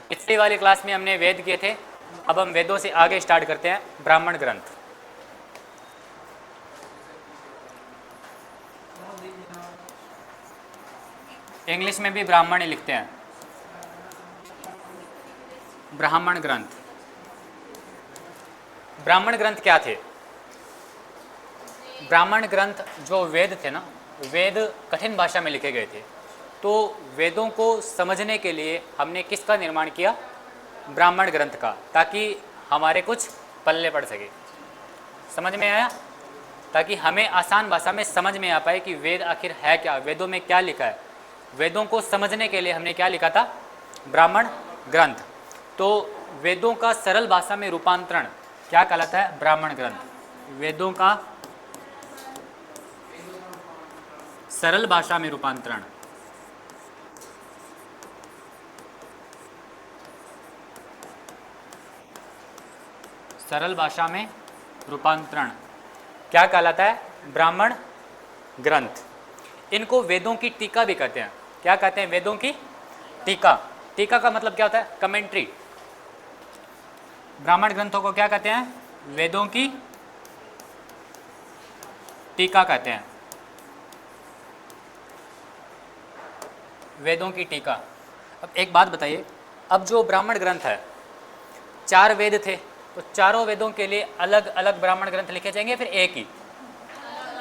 पिछली वाली क्लास में हमने वेद किए थे, अब हम वेदों से आगे स्टार्ट करते हैं ब्राह्मण ग्रंथ। इंग्लिश में भी ब्राह्मण ही लिखते हैं, ब्राह्मण ग्रंथ। ब्राह्मण ग्रंथ क्या थे? ब्राह्मण ग्रंथ जो वेद थे ना, वेद कठिन भाषा में लिखे गए थे, तो वेदों को समझने के लिए हमने किसका निर्माण किया? ब्राह्मण ग्रंथ का, ताकि हमारे कुछ पल्ले पड़ सके। समझ में आया? ताकि हमें आसान भाषा में समझ में आ पाए कि वेद आखिर है क्या, वेदों में क्या लिखा है। वेदों को समझने के लिए हमने क्या लिखा था? ब्राह्मण ग्रंथ। तो वेदों का सरल भाषा में रूपांतरण क्या कहलाता है? ब्राह्मण ग्रंथ। वेदों का सरल भाषा में रूपांतरण सरल भाषा में रूपांतरण क्या कहलाता है? ब्राह्मण ग्रंथ। इनको वेदों की टीका भी कहते हैं। क्या कहते हैं? वेदों की टीका। टीका का मतलब क्या होता है? कमेंट्री। ब्राह्मण ग्रंथों को क्या कहते हैं? वेदों की टीका कहते हैं। वेदों की टीका। अब एक बात बताइए, अब जो ब्राह्मण ग्रंथ है, 4 वेद थे, तो चारों वेदों के लिए अलग अलग ब्राह्मण ग्रंथ लिखे जाएंगे, फिर एक ही?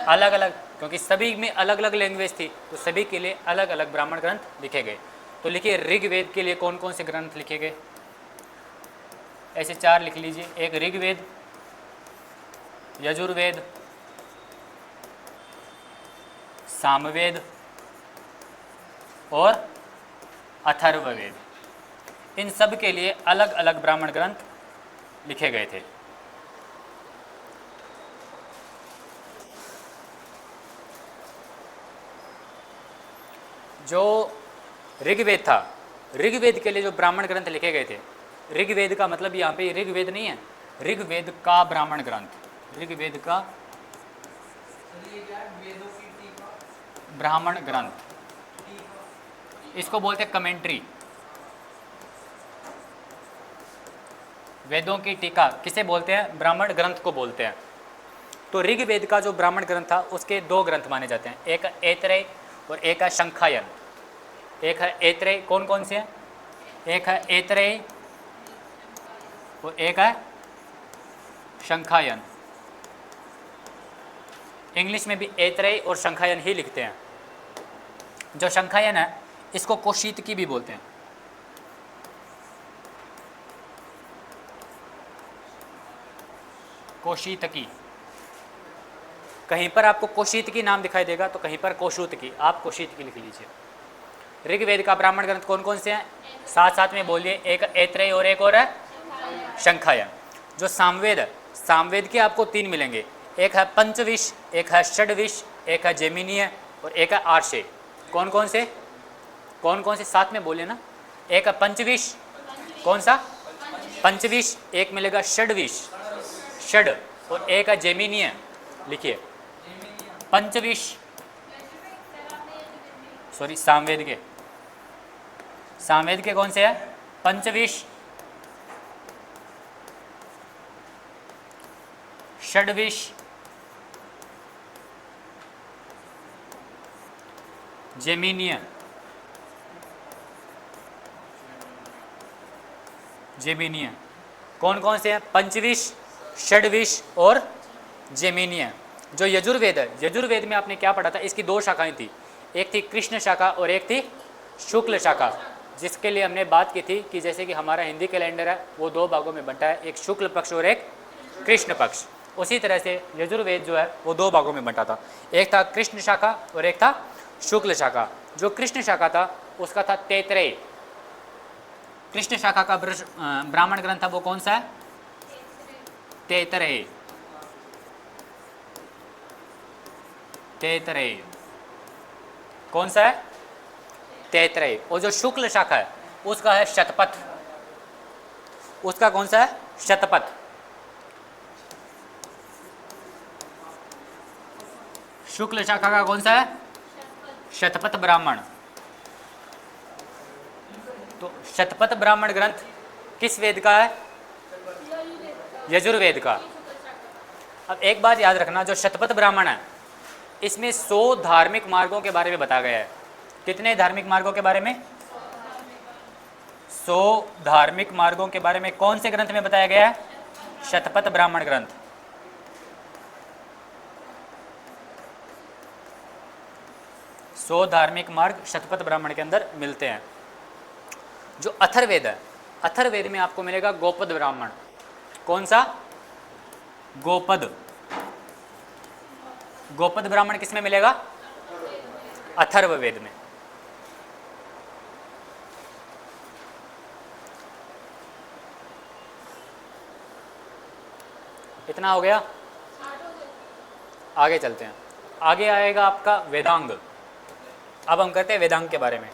अलग अलग, क्योंकि सभी में अलग अलग लैंग्वेज थी, तो सभी के लिए अलग अलग ब्राह्मण ग्रंथ लिखे गए। तो लिखिए, ऋग्वेद के लिए कौन कौन से ग्रंथ लिखे गए? ऐसे 4 लिख लीजिए। एक ऋग्वेद, यजुर्वेद, सामवेद और अथर्ववेद। इन सब के लिए अलग अलग ब्राह्मण ग्रंथ लिखे गए थे। जो ऋग्वेद था, ऋग्वेद के लिए जो ब्राह्मण ग्रंथ लिखे गए थे, ऋग्वेद का मतलब यहाँ पे ऋग्वेद नहीं है, ऋग्वेद का ब्राह्मण ग्रंथ, ऋग्वेद का ब्राह्मण ग्रंथ, इसको बोलते हैं कमेंट्री। वेदों की टीका किसे बोलते हैं? ब्राह्मण ग्रंथ को बोलते हैं। तो ऋग्वेद का जो ब्राह्मण ग्रंथ था, उसके 2 ग्रंथ माने जाते हैं, एक है ऐत्रेय और एक है शंखायन। एक है ऐत्रेय, कौन कौन से हैं? एक है ऐत्रेय और एक है शंखायन। इंग्लिश में भी ऐत्रेय और शंखायन ही लिखते हैं। जो शंखायन है, इसको कौशितकी भी बोलते हैं। कौशितकी, कहीं पर आपको कौशितकी नाम दिखाई देगा तो कहीं पर कौशुतकी, आप कौशितकी लिख लीजिए। ऋग्वेद का ब्राह्मण ग्रंथ कौन कौन से हैं? साथ साथ में बोलिए। एक ऐत्रेय और एक और है शंखायन। जो सामवेद है, सामवेद के आपको 3 मिलेंगे, एक है पंचविश, एक है षड्विश, एक है जेमिनीय और एक है आर्षे। कौन कौन से? कौन कौन से? साथ में बोलिए ना। एक है पंचविश, कौन सा? पंचविश। एक मिलेगा षड्विश, षड, और एक है जेमिनीय। लिखिए, पंचविश, सॉरी सामवेद के, सामवेद के कौन से है? पंचविश, षड्विश, जेमिनीय, जेमिनीय। कौन कौन से हैं? पंचविश, षड्विश और जेमिनीय। जो यजुर्वेद है, यजुर्वेद में आपने क्या पढ़ा था? इसकी 2 शाखाएं थी, एक थी कृष्ण शाखा और एक थी शुक्ल शाखा, जिसके लिए हमने बात की थी कि जैसे कि हमारा हिंदी कैलेंडर है वो 2 भागों में बंटा है, एक शुक्ल पक्ष और एक कृष्ण पक्ष। उसी तरह से यजुर्वेद जो है वो 2 भागों में बंटा था, एक था कृष्ण शाखा और एक था शुक्ल शाखा। जो कृष्ण शाखा था उसका था तैत्रेय। कृष्ण शाखा का ब्राह्मण ग्रंथ था वो कौन सा है? तैत्रेय। तैत्रेय कौन सा है? तैत्रेय। और जो शुक्ल शाखा है उसका है शतपथ। उसका कौन सा है? शतपथ। शुक्ल शाखा का कौन सा है? शतपथ ब्राह्मण। तो शतपथ ब्राह्मण ग्रंथ किस वेद का है? यजुर्वेद का। अब एक बात याद रखना, जो शतपथ ब्राह्मण है इसमें 100 धार्मिक मार्गों के बारे में बताया गया है। कितने धार्मिक मार्गों के बारे में? 100 धार्मिक मार्गों के बारे में कौन से ग्रंथ में बताया गया है? शतपथ ब्राह्मण ग्रंथ। सौ धार्मिक मार्ग शतपथ ब्राह्मण के अंदर मिलते हैं। जो अथर्ववेद है, अथर्ववेद में आपको मिलेगा गोपद ब्राह्मण। कौन सा? गोपद। गोपद ब्राह्मण किस में मिलेगा? अथर्ववेद में। इतना हो गया। आगे चलते हैं। आगे आएगा आपका वेदांग। अब हम करते हैं वेदांग के बारे में।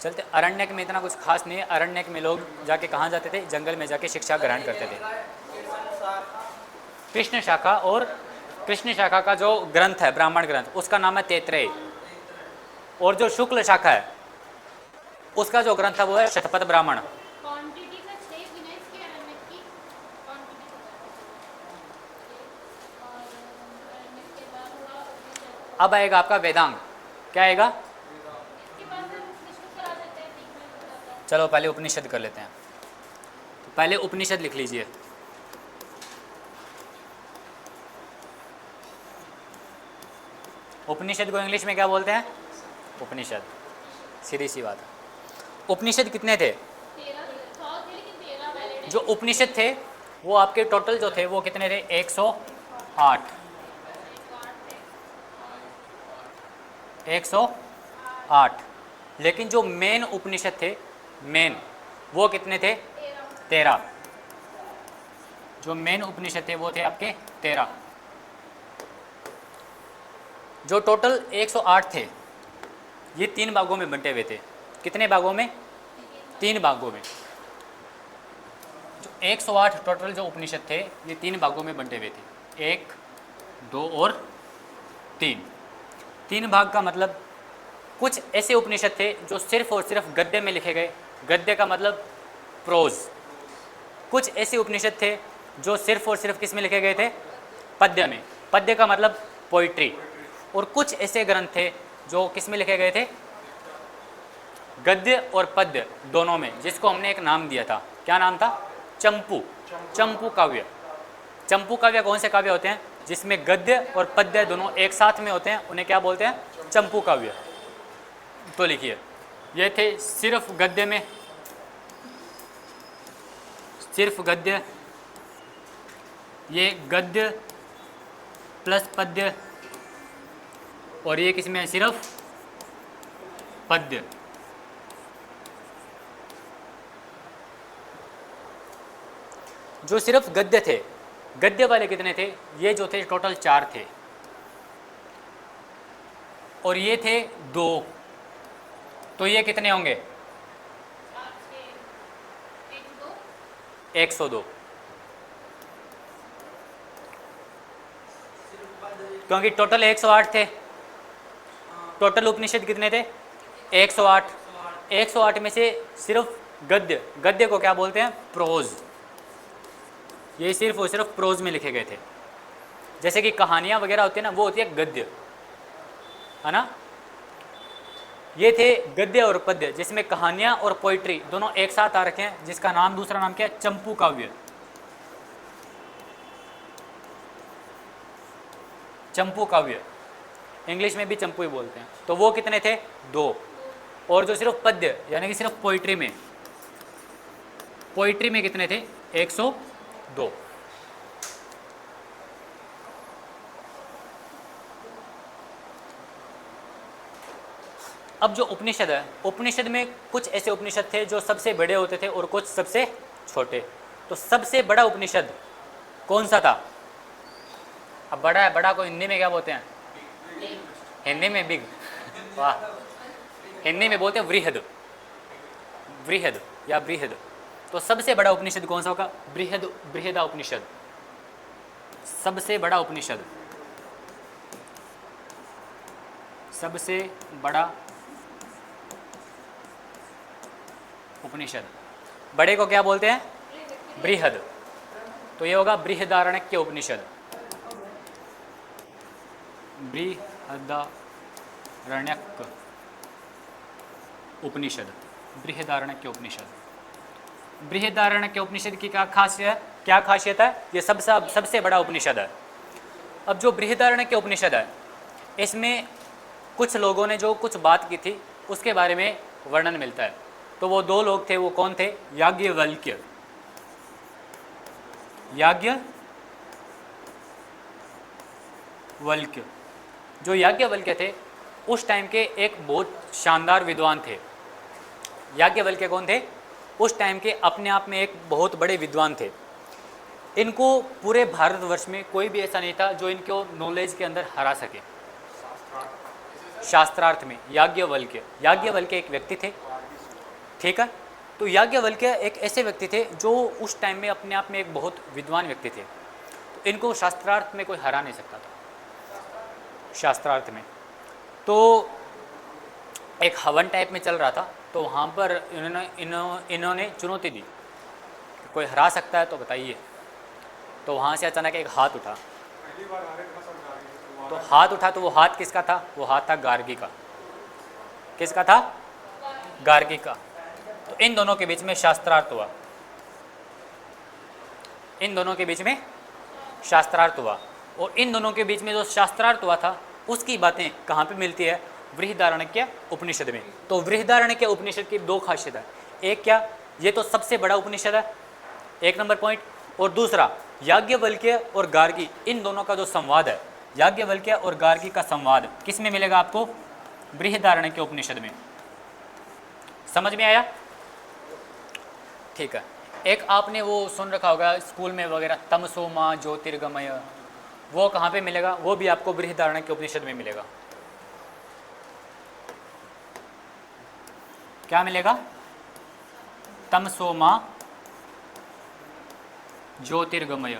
चलते। अरण्यक में इतना कुछ खास नहीं है। अरण्यक में लोग जाके कहाँ जाते थे? जंगल में जाके शिक्षा ग्रहण करते थे। कृष्ण शाखा, और कृष्ण शाखा का जो ग्रंथ है ब्राह्मण ग्रंथ उसका नाम है तैत्रेय, और जो शुक्ल शाखा है उसका जो ग्रंथ है वो है शतपथ ब्राह्मण। अब आएगा आपका वेदांग। क्या आएगा? चलो पहले उपनिषद कर लेते हैं। तो पहले उपनिषद लिख लीजिए। उपनिषद को इंग्लिश में क्या बोलते हैं? उपनिषद। सीधी सी बात है। उपनिषद कितने थे? जो उपनिषद थे वो आपके टोटल जो थे वो कितने थे? 108। 108। लेकिन जो मेन उपनिषद थे, मेन, वो कितने थे? 13। जो मेन उपनिषद थे वो थे आपके 13। जो टोटल 108 थे ये 3 भागों में बंटे हुए थे। कितने भागों में? 3 भागों में। जो 108 टोटल जो उपनिषद थे ये 3 भागों में बंटे हुए थे। 1, 2 और 3। 3 भाग का मतलब कुछ ऐसे उपनिषद थे जो सिर्फ और सिर्फ गद्य में लिखे गए। गद्य का मतलब प्रोज। कुछ ऐसे उपनिषद थे जो सिर्फ और सिर्फ किस में लिखे गए थे? पद्य में। पद्य का मतलब पोइट्री। और कुछ ऐसे ग्रंथ थे जो किस में लिखे गए थे? गद्य और पद्य दोनों में, जिसको हमने एक नाम दिया था। क्या नाम था? चंपू। चंपू काव्य। चंपू काव्य कौन से काव्य होते हैं? जिसमें गद्य और पद्य दोनों एक साथ में होते हैं, उन्हें क्या बोलते हैं? चंपू काव्य। तो लिखिए, ये थे सिर्फ गद्य में, सिर्फ गद्य, ये गद्य प्लस पद्य, और ये किसमें है? सिर्फ पद्य। जो सिर्फ गद्य थे, गद्य वाले कितने थे? ये जो थे टोटल 4 थे, और ये थे 2। तो ये कितने होंगे? 102। क्योंकि टोटल 108 थे। टोटल उपनिषद कितने थे? 108। 108 में से सिर्फ गद्य, गद्य को क्या बोलते हैं? प्रोज। ये सिर्फ और सिर्फ प्रोज में लिखे गए थे। जैसे कि कहानियाँ वगैरह होती है ना, वो होती है गद्य, है ना। ये थे गद्य और पद्य, जिसमें कहानियाँ और पोइट्री दोनों एक साथ आ रखे हैं, जिसका नाम, दूसरा नाम क्या है? चंपू काव्य। चंपू काव्य, इंग्लिश में भी चंपू ही बोलते हैं। तो वो कितने थे? 2। और जो सिर्फ पद्य यानी कि सिर्फ पोइट्री में, पोइट्री में कितने थे? 102। अब जो उपनिषद है, उपनिषद में कुछ ऐसे उपनिषद थे जो सबसे बड़े होते थे और कुछ सबसे छोटे। तो सबसे बड़ा उपनिषद कौन सा था? अब बड़ा है, बड़ा को हिंदी में क्या बोलते हैं? हिंदी में बिग। वाह। हिंदी में बोलते हैं वृहद, वृहद या बृहद। तो सबसे बड़ा उपनिषद कौन सा होगा? बृहद, बृहदा उपनिषद। सबसे बड़ा उपनिषद, सबसे बड़ा उपनिषद। बड़े को क्या बोलते हैं? बृहद। तो ये होगा बृहदारण्यक उपनिषद। बृहदारण्यक उपनिषद, बृहदारण्यक उपनिषद। बृहदारण्यक उपनिषद की क्या खासियत है? ये सबसे बड़ा उपनिषद है। अब जो बृहदारण्यक उपनिषद है, इसमें कुछ लोगों ने जो कुछ बात की थी उसके बारे में वर्णन मिलता है। तो वो दो लोग थे, वो कौन थे? याज्ञवल्क्य। याज्ञवल्क्य, जो याज्ञवल्क्य थे उस टाइम के एक बहुत शानदार विद्वान थे। याज्ञवल्क्य कौन थे? उस टाइम के अपने आप में एक बहुत बड़े विद्वान थे। इनको पूरे भारतवर्ष में कोई भी ऐसा नहीं था जो इनको नॉलेज के अंदर हरा सके। शास्त्रार्थ में याज्ञवल्क्य एक व्यक्ति थे, ठीक है। तो याज्ञवल्क्य एक ऐसे व्यक्ति थे जो उस टाइम में अपने आप में एक बहुत विद्वान व्यक्ति थे। तो इनको शास्त्रार्थ में कोई हरा नहीं सकता था, शास्त्रार्थ में। तो एक हवन टाइप में चल रहा था, तो वहाँ पर इन्होंने चुनौती दी, कोई हरा सकता है तो बताइए। तो वहाँ से अचानक एक हाथ उठा, तो हाथ उठा, तो वो हाथ किसका था? वो हाथ था गार्गी का। किसका था? गार्गी का। तो इन दोनों के बीच में शास्त्रार्थ हुआ, इन दोनों के बीच में शास्त्रार्थ हुआ। और इन दोनों के बीच में जो शास्त्रार्थ हुआ था उसकी बातें कहाँ पे मिलती है? बृहदारण्यक उपनिषद में। तो बृहदारण्यक उपनिषद की दो खासियत है। एक क्या? ये तो सबसे बड़ा उपनिषद है, एक नंबर पॉइंट। और दूसरा, याज्ञवल्क्य और गार्गी, इन दोनों का जो संवाद है, याज्ञवल्क्य और गार्गी का संवाद किस में मिलेगा आपको? बृहदारण्यक उपनिषद में। समझ में आया? ठीक है। एक आपने वो सुन रखा होगा स्कूल में वगैरह, तमसो मा ज्योतिर्गमय, वो कहाँ पे मिलेगा? वो भी आपको बृहदारण्यक उपनिषद में मिलेगा। क्या मिलेगा? तमसो मा ज्योतिर्गमय।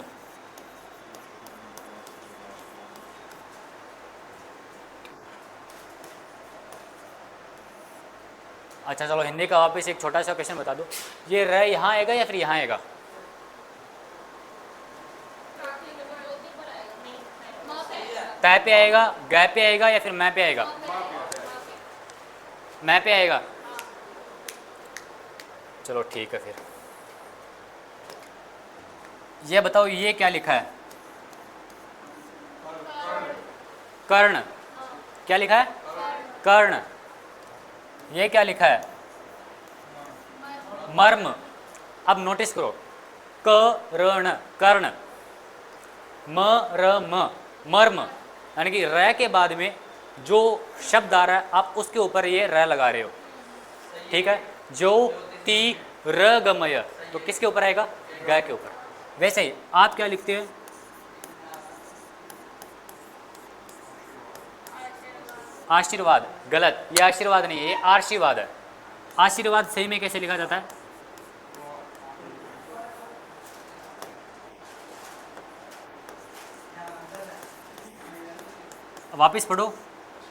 अच्छा चलो, हिंदी का वापस एक छोटा सा क्वेश्चन बता दो, ये र यहाँ आएगा या फिर यहाँ आएगा? तय पे आएगा, गै पे आएगा या फिर मैं पे आएगा? मैं पे आएगा। चलो ठीक है। फिर ये बताओ, ये क्या लिखा है? कर्ण। क्या लिखा है? कर्ण। ये क्या लिखा है? मर्म। अब नोटिस करो, कर्ण, कर्ण, म मर्म, यानी कि र के बाद में जो शब्द आ रहा है आप उसके ऊपर ये र लगा रहे हो, ठीक है। ज्योतिर्गमय, तो किसके ऊपर आएगा? ग के ऊपर। वैसे ही आप क्या लिखते हैं? आशीर्वाद। गलत, ये आशीर्वाद नहीं है, ये आशीर्वाद है। आशीर्वाद सही में कैसे लिखा जाता है? वापिस पढ़ो,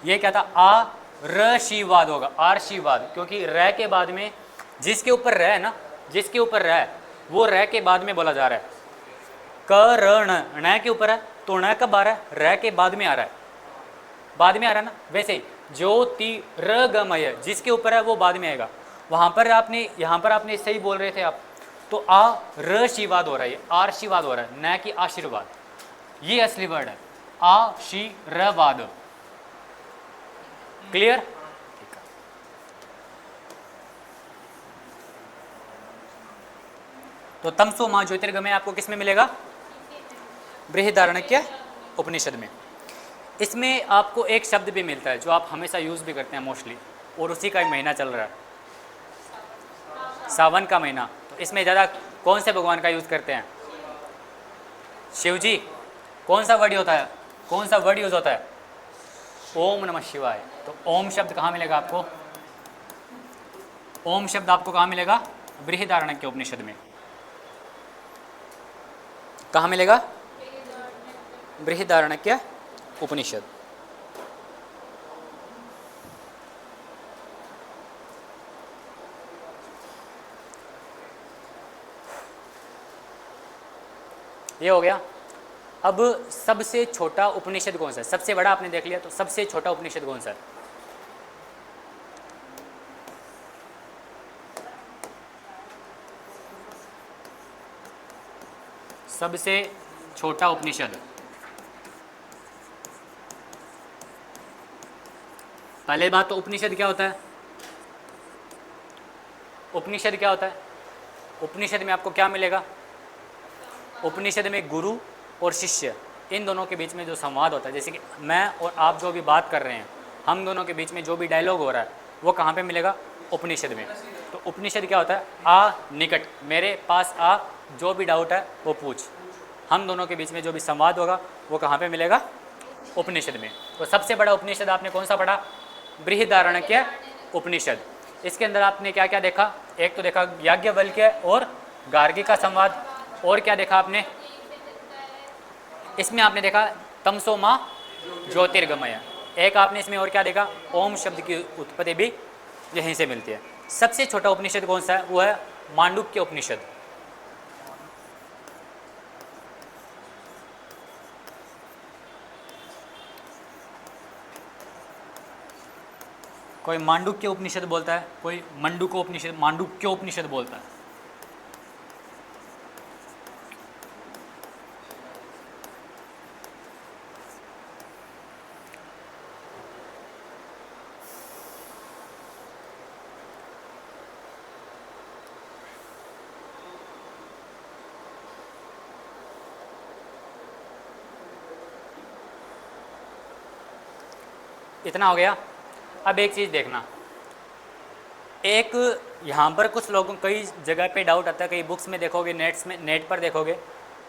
ये क्या था? आशीर्वाद होगा, आशीर्वाद, क्योंकि र के बाद में जिसके ऊपर र है ना, जिसके ऊपर र है वो र के बाद में बोला जा रहा है। कर्ण न के ऊपर है, तो न कब आ रहा है? र के बाद में आ रहा है, बाद में आ रहा है ना। वैसे ही ज्योतिर्गमय, जिसके ऊपर है वो बाद में आएगा। वहाँ पर आपने, यहाँ पर आपने सही बोल रहे थे आप, तो आशीर्वाद हो रहा है, आशीर्वाद हो रहा है, न कि आशीर्वाद। ये असली वर्ड है, आशीर्वाद। क्लियर? तो तमसो मां ज्योतिर्गमय आपको किस में मिलेगा? बृहदारण्यक उपनिषद में। इसमें आपको एक शब्द भी मिलता है जो आप हमेशा यूज़ भी करते हैं मोस्टली, और उसी का एक महीना चल रहा है, सावन का महीना। तो इसमें ज़्यादा कौन से भगवान का यूज़ करते हैं? शिव जी। कौन सा वर्ड होता है, कौन सा वर्ड यूज़ होता है? ओम नमः शिवाय। तो ओम शब्द कहाँ मिलेगा आपको? ओम शब्द आपको कहाँ मिलेगा? बृहदारण्यक उपनिषद में। कहाँ मिलेगा? बृहदारण्यक उपनिषद। ये हो गया। अब सबसे छोटा उपनिषद कौन सा है? सबसे बड़ा आपने देख लिया, तो सबसे छोटा उपनिषद कौन सा है? सबसे छोटा उपनिषद, पहले बात तो उपनिषद क्या होता है? उपनिषद क्या होता है? उपनिषद में आपको क्या मिलेगा? उपनिषद में गुरु और शिष्य, इन दोनों के बीच में जो संवाद होता है, जैसे कि मैं और आप जो भी बात कर रहे हैं, हम दोनों के बीच में जो भी डायलॉग हो रहा है वो कहाँ पे मिलेगा? उपनिषद में। तो उपनिषद क्या होता है? आ निकट, मेरे पास आ, जो भी डाउट है वो पूछ। हम दोनों के बीच में जो भी संवाद होगा वो कहाँ पे मिलेगा? उपनिषद में। तो सबसे बड़ा उपनिषद आपने कौन सा पढ़ा? बृहदारण्यक उपनिषद। इसके अंदर आपने क्या क्या देखा? एक तो देखा याज्ञवल्क्य और गार्गी का संवाद, और क्या देखा आपने? इसमें आपने देखा तमसो माँ ज्योतिर्गमय। एक आपने इसमें और क्या देखा? ओम शब्द की उत्पत्ति भी यहीं से मिलती है। सबसे छोटा उपनिषद कौन सा है? वो है मांडुक्य उपनिषद। कोई मांडुक्य उपनिषद बोलता है, कोई मंडुको उपनिषद, मांडुक्य उपनिषद बोलता है। इतना हो गया। अब एक चीज़ देखना, एक यहाँ पर कुछ लोगों, कई जगह पे डाउट आता है, कई बुक्स में देखोगे, नेट पर देखोगे,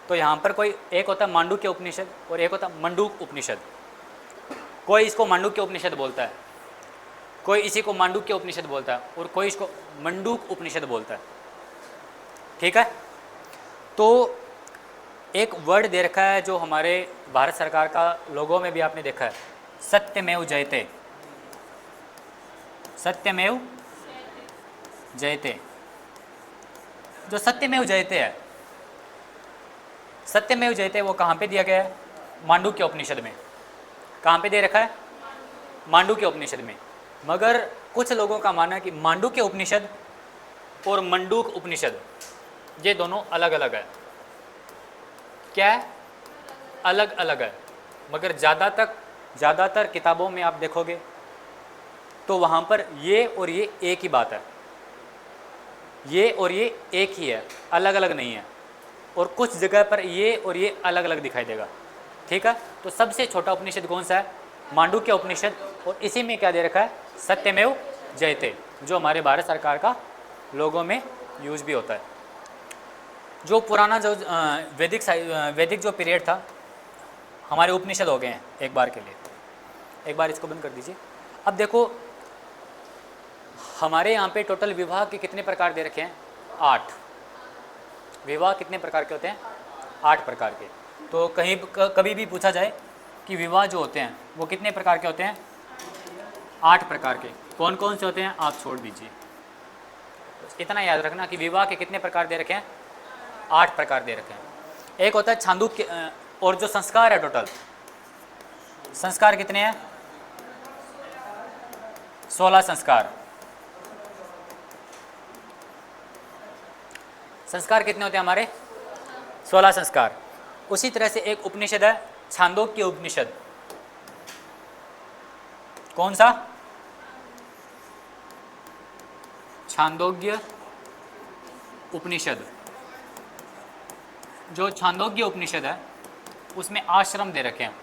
तो यहाँ पर कोई एक होता है मांडुक्य उपनिषद और एक होता है मंडूक उपनिषद। कोई इसको मांडुक्य उपनिषद बोलता है, कोई इसी को मांडुक्य उपनिषद बोलता है, और कोई इसको मंडूक उपनिषद बोलता है। ठीक है, तो एक वर्ड दे रखा है जो हमारे भारत सरकार का लोगो में भी आपने देखा है, सत्यमेव जयते। सत्यमेव जयते, जो सत्यमेव जयते है, सत्यमेव जयते वो कहाँ पे दिया गया है? मांडुक्य उपनिषद में। कहाँ पे दे रखा है? मांडुक्य उपनिषद में। मगर कुछ लोगों का मानना है कि मांडुक्य उपनिषद और मंडूक उपनिषद ये दोनों अलग अलग है। क्या है? अलग अलग है। मगर ज़्यादातर किताबों में आप देखोगे तो वहाँ पर ये और ये एक ही बात है, ये और ये एक ही है, अलग अलग नहीं है। और कुछ जगह पर ये और ये अलग अलग दिखाई देगा। ठीक है, तो सबसे छोटा उपनिषद कौन सा है? मांडुक्य उपनिषद। और इसी में क्या दे रखा है? सत्यमेव जयते, जो हमारे भारत सरकार का लोगों में यूज भी होता है। जो पुराना जो वैदिक जो पीरियड था, हमारे उपनिषद हो गए हैं एक बार के लिए। एक बार इसको बंद कर दीजिए। अब देखो, हमारे यहाँ पे टोटल विवाह के कितने प्रकार दे रखे हैं? 8। विवाह कितने प्रकार के होते हैं? 8 प्रकार के। तो कहीं कभी भी पूछा जाए कि विवाह जो होते हैं वो कितने प्रकार के होते हैं? 8 प्रकार के। कौन कौन से होते हैं आप छोड़ दीजिए, इतना याद रखना कि विवाह के कितने प्रकार दे रखे हैं? 8 प्रकार दे रखे हैं। एक होता है छांदोग्य, और जो संस्कार है, टोटल संस्कार कितने हैं? 16 संस्कार। संस्कार कितने होते हैं हमारे? 16 संस्कार। उसी तरह से एक उपनिषद है छांदोग्य उपनिषद। कौन सा? छांदोग्य उपनिषद। जो छांदोग्य उपनिषद है उसमें आश्रम दे रखे हैं,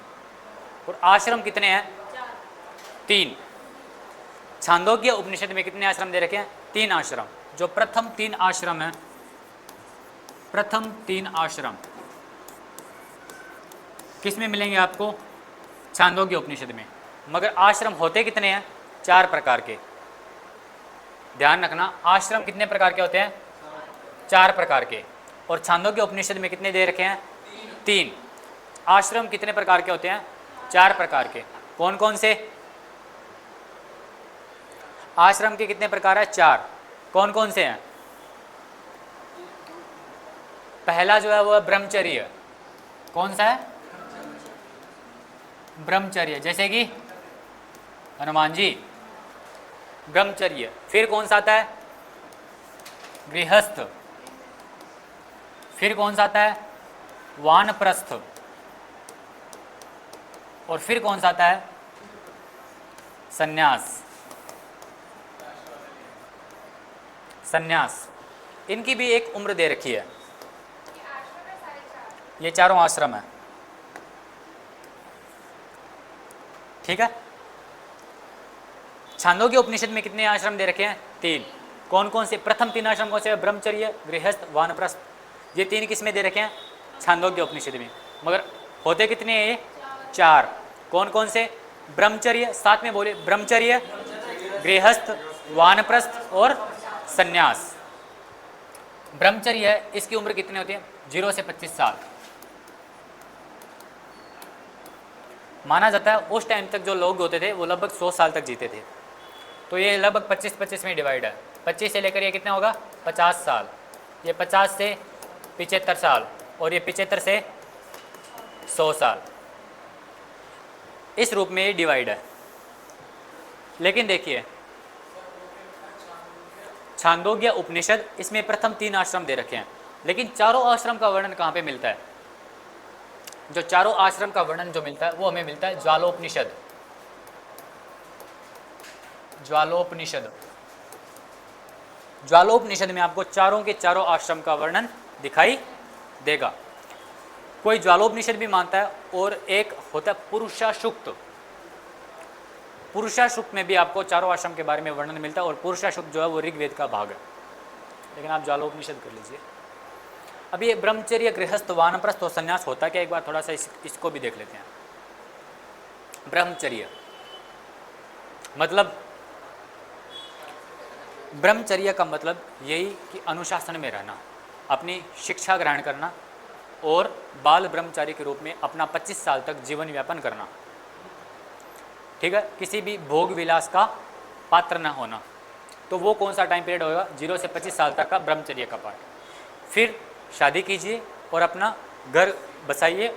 और आश्रम कितने हैं? 3। छांदोग्य उपनिषद में कितने आश्रम दे रखे हैं? 3 आश्रम। जो प्रथम 3 आश्रम है, प्रथम 3 आश्रम किस में मिलेंगे आपको? छांदोग्य उपनिषद में। मगर आश्रम होते कितने हैं? 4 प्रकार के। ध्यान रखना, आश्रम कितने प्रकार के होते हैं? 4 प्रकार के। और छांदोग्य उपनिषद में कितने दे रखे हैं? 3। आश्रम कितने प्रकार के होते हैं? 4 प्रकार के। कौन कौन से? आश्रम के कितने प्रकार है? 4। कौन कौन से हैं? पहला जो है वो है ब्रह्मचर्य, कौन सा है? ब्रह्मचर्य, जैसे कि हनुमान जी, ब्रह्मचर्य। फिर कौन सा आता है? गृहस्थ। फिर कौन सा आता है? वानप्रस्थ। और फिर कौन सा आता है? सन्यास। सन्यास। इनकी भी एक उम्र दे रखी है। ये चारों आश्रम है, ठीक है। छांदोग्य उपनिषद में कितने आश्रम दे रखे हैं? 3। कौन कौन से? प्रथम 3 आश्रम कौन से? ब्रह्मचर्य, गृहस्थ, वानप्रस्थ। ये 3 किसमें दे रखे हैं? छांदोग्य उपनिषद में। मगर होते कितने हैं ये? 4। कौन कौन से? ब्रह्मचर्य, साथ में बोले, ब्रह्मचर्य, गृहस्थ, वानप्रस्थ और सन्यास। ब्रह्मचर्य है, इसकी उम्र कितनी होती है? 0 से 25 साल। माना जाता है उस टाइम तक जो लोग होते थे वो लगभग 100 साल तक जीते थे। तो ये लगभग 25-25 में डिवाइड है। 25 से लेकर ये कितना होगा? 50 साल। ये 50 से 75 साल और ये 75 से 100 साल। इस रूप में ये डिवाइड है। लेकिन देखिए, छांदोग्य उपनिषद, इसमें प्रथम 3 आश्रम दे रखे हैं, लेकिन चारों आश्रम का वर्णन कहाँ पे मिलता है? जो चारों आश्रम का वर्णन जो मिलता है वो हमें मिलता है ज्वालोपनिषद। ज्वालोपनिषद। ज्वालोपनिषद में आपको चारों के चारों आश्रम का वर्णन दिखाई देगा। कोई ज्वालोपनिषद भी मानता है, और एक होता है पुरुषाशुक्त। पुरुषाशुक्त में भी आपको चारों आश्रम के बारे में वर्णन मिलता है, और पुरुषाशुक्त जो है वो ऋग्वेद का भाग है। लेकिन आप ज्वालोपनिषद कर लीजिए। अब ये ब्रह्मचर्य, गृहस्थ, वानप्रस्थ और संन्यास होता क्या, एक बार थोड़ा सा इसको भी देख लेते हैं। ब्रह्मचर्य मतलब, ब्रह्मचर्य का मतलब यही कि अनुशासन में रहना, अपनी शिक्षा ग्रहण करना और बाल ब्रह्मचारी के रूप में अपना 25 साल तक जीवन यापन करना, ठीक है। किसी भी भोग विलास का पात्र न होना। तो वो कौन सा टाइम पीरियड होगा? 0 से 25 साल तक का ब्रह्मचर्य का पार्ट। फिर शादी कीजिए और अपना घर बसाइए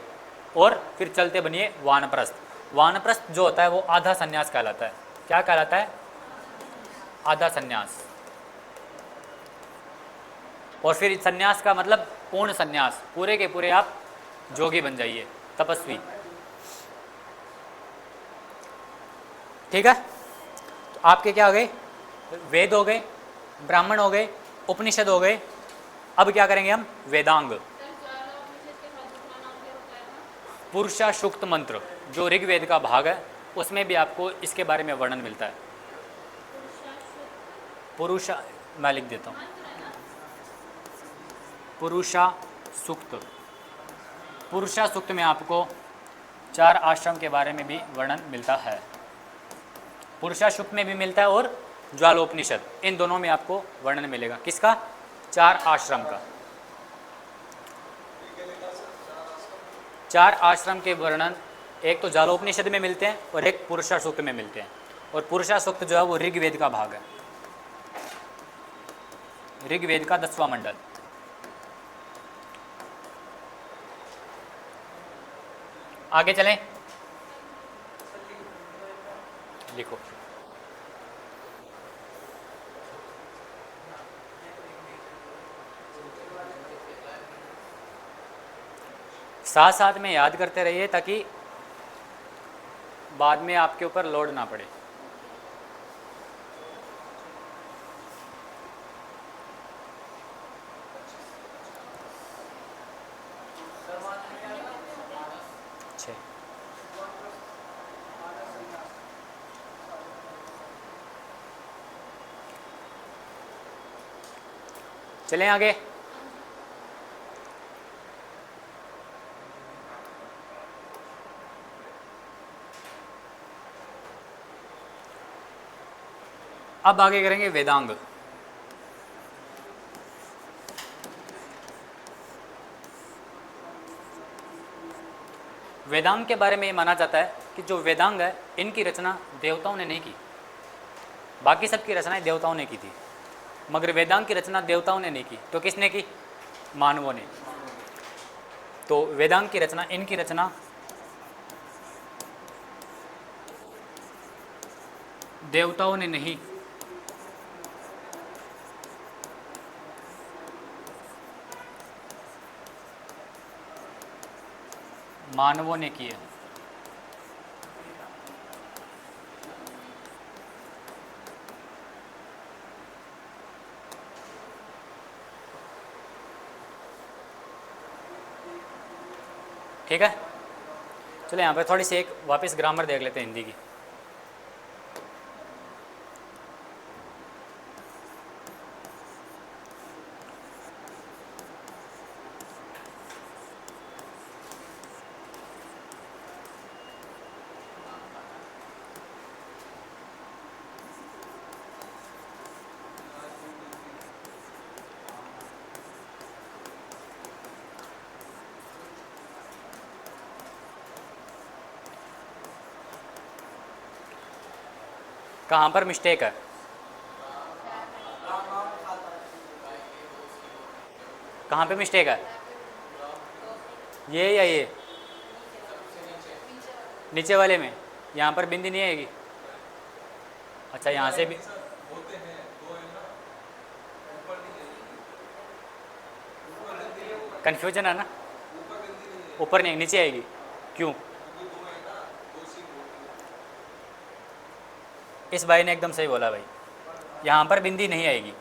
और फिर चलते बनिए वानप्रस्थ। वानप्रस्थ जो होता है वो आधा संन्यास कहलाता है। क्या कहलाता है? आधा संन्यास। और फिर संन्यास का मतलब पूर्ण संन्यास, पूरे के पूरे आप जोगी बन जाइए, तपस्वी, ठीक है। तो आपके क्या हो गए? वेद हो गए, ब्राह्मण हो गए, उपनिषद हो गए। अब क्या करेंगे हम? वेदांग। पुरुषाशुक्त मंत्र जो ऋग्वेद का भाग है, उसमें भी आपको इसके बारे में वर्णन मिलता है। पुरुषा, मैं लिख देता हूँ, पुरुषासुक्त। पुरुषासुक्त में आपको 4 आश्रम के बारे में भी वर्णन मिलता है। पुरुषासुक्त में भी मिलता है और ज्वालोपनिषद, इन दोनों में आपको वर्णन मिलेगा। किसका? 4 आश्रम का। 4 आश्रम के वर्णन एक तो ज्वालोपनिषद में मिलते हैं और एक पुरुषासुक्त में मिलते हैं। और पुरुषासुक्त जो है वो ऋग्वेद का भाग है, ऋग्वेद का 10वां मंडल। आगे चलें, लिखो। साथ साथ में याद करते रहिए ताकि बाद में आपके ऊपर लोड ना पड़े। चलें आगे। अब आगे करेंगे वेदांग। वेदांग के बारे में ये माना जाता है कि जो वेदांग है इनकी रचना देवताओं ने नहीं की। बाकी सबकी रचनाएं देवताओं ने की थी, मगर वेदांग की रचना देवताओं ने नहीं की। तो किसने की? मानवों ने। तो वेदांग की रचना, इनकी रचना देवताओं ने नहीं, मानवों ने की है। ठीक है, चलो यहाँ पे थोड़ी सी एक वापस ग्रामर देख लेते हैं हिंदी की। कहाँ पर मिस्टेक है? कहाँ पे मिस्टेक है? ये या ये नीचे वाले में? यहाँ पर बिंदी नहीं आएगी। अच्छा, यहाँ से भी कन्फ्यूजन है ना? ऊपर नहीं, नीचे आएगी। क्यों? इस भाई ने एकदम सही बोला भाई, यहाँ पर बिंदी नहीं आएगी।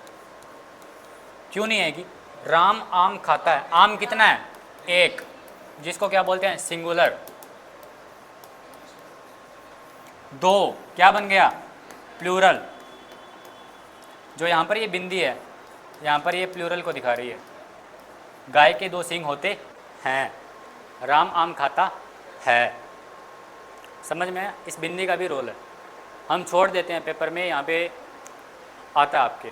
क्यों नहीं आएगी? राम आम खाता है। आम कितना है? एक, जिसको क्या बोलते हैं? सिंगुलर। दो क्या बन गया? प्लूरल। जो यहाँ पर ये बिंदी है, यहाँ पर ये प्लूरल को दिखा रही है। गाय के दो सींग होते हैं, राम आम खाता है। समझ में आया? इस बिंदी का भी रोल है, हम छोड़ देते हैं पेपर में, यहाँ पे आता है आपके,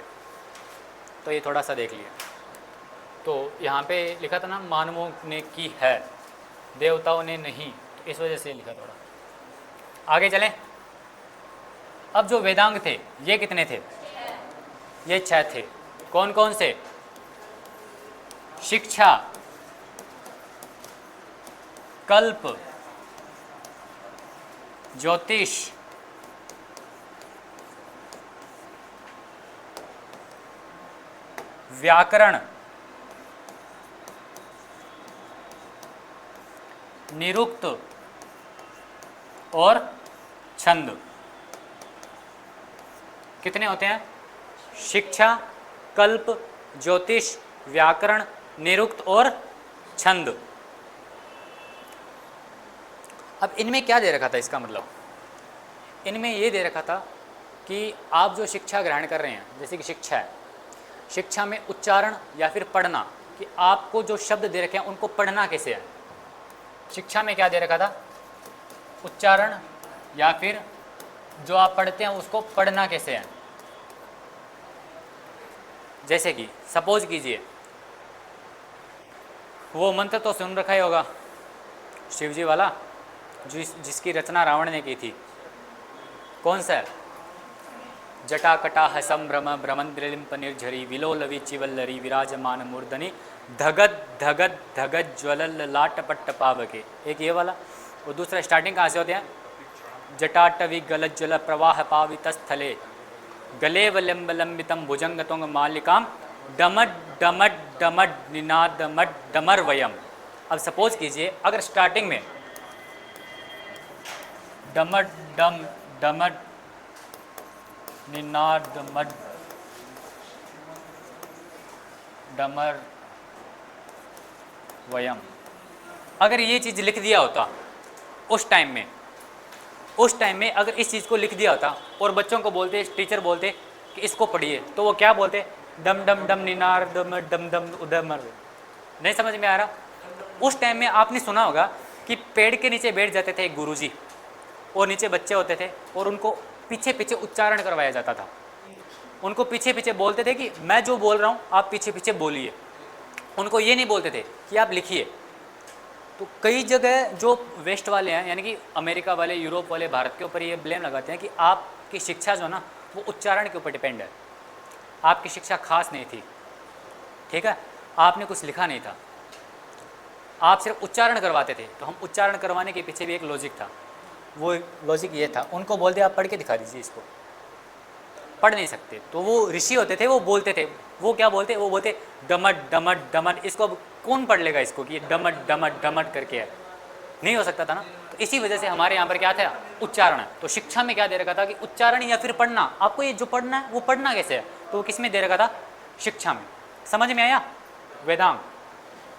तो ये थोड़ा सा देख लिया। तो यहाँ पे लिखा था ना, मानवों ने की है, देवताओं ने नहीं, तो इस वजह से लिखा। थोड़ा आगे चलें। अब जो वेदांग थे ये कितने थे? ये 6 थे। कौन कौन से? शिक्षा, कल्प, ज्योतिष, व्याकरण, निरुक्त और छंद। कितने होते हैं? शिक्षा, कल्प, ज्योतिष, व्याकरण, निरुक्त और छंद। अब इनमें क्या दे रखा था? इसका मतलब इनमें ये दे रखा था कि आप जो शिक्षा ग्रहण कर रहे हैं, जैसे कि शिक्षा है, शिक्षा में उच्चारण या फिर पढ़ना, कि आपको जो शब्द दे रखे हैं उनको पढ़ना कैसे है। शिक्षा में क्या दे रखा था? उच्चारण, या फिर जो आप पढ़ते हैं उसको पढ़ना कैसे है। जैसे कि सपोज कीजिए, वो मंत्र तो सुन रखा ही होगा, शिव जी वाला, जिसकी रचना रावण ने की थी। कौन सा है? जटाकटाह संभ्रम भ्रमंद्रिलिंप निर्झरी विलोलवि चिवल्लरी विराजमान मूर्धनि धगत धगत धगत ज्वलल लाटपट्ट पावके। एक ये वाला। और दूसरा स्टार्टिंग कहाँ से होते हैं? जटाटवि गलज्जल प्रवाह पावितस्थले गलेवलंब लंबितम भुजंगतोंग मालिकाम डमट डमट डमट निनादमट डमर वयम। अब सपोज कीजिए, अगर स्टार्टिंग में डमट डम डमट निनादमट डमर वयम, अगर ये चीज़ लिख दिया होता उस टाइम में अगर इस चीज़ को लिख दिया होता और बच्चों को बोलते, टीचर बोलते कि इसको पढ़िए, तो वो क्या बोलते? डम डम डम निनार डम डम डम उदमर। नहीं समझ में आ रहा? उस टाइम में आपने सुना होगा कि पेड़ के नीचे बैठ जाते थे एक गुरुजी, और नीचे बच्चे होते थे, और उनको पीछे पीछे उच्चारण करवाया जाता था। उनको पीछे पीछे बोलते थे कि मैं जो बोल रहा हूँ आप पीछे पीछे बोलिए। उनको ये नहीं बोलते थे कि आप लिखिए। तो कई जगह जो वेस्ट वाले हैं, यानी कि अमेरिका वाले, यूरोप वाले, भारत के ऊपर ये ब्लेम लगाते हैं कि आपकी शिक्षा जो ना वो उच्चारण के ऊपर डिपेंड है, आपकी शिक्षा खास नहीं थी। ठीक है, आपने कुछ लिखा नहीं था। आप सिर्फ उच्चारण करवाते थे, तो हम उच्चारण करवाने के पीछे भी एक लॉजिक था। वो लॉजिक ये था, उनको बोल दिया आप पढ़ के दिखा दीजिए इसको, पढ़ नहीं सकते, तो वो ऋषि होते थे, वो बोलते थे, वो क्या बोलते, वो बोलते डमट डमट डमट, इसको अब कौन पढ़ लेगा इसको कि ये डमट डमट डमट करके है, नहीं हो सकता था ना। तो इसी वजह से हमारे यहाँ पर क्या था, उच्चारण। तो शिक्षा में क्या दे रखा था कि उच्चारण या फिर पढ़ना, आपको ये जो पढ़ना है वो पढ़ना कैसे है, तो वो किस में दे रखा था, शिक्षा में। समझ में आया, वेदांग।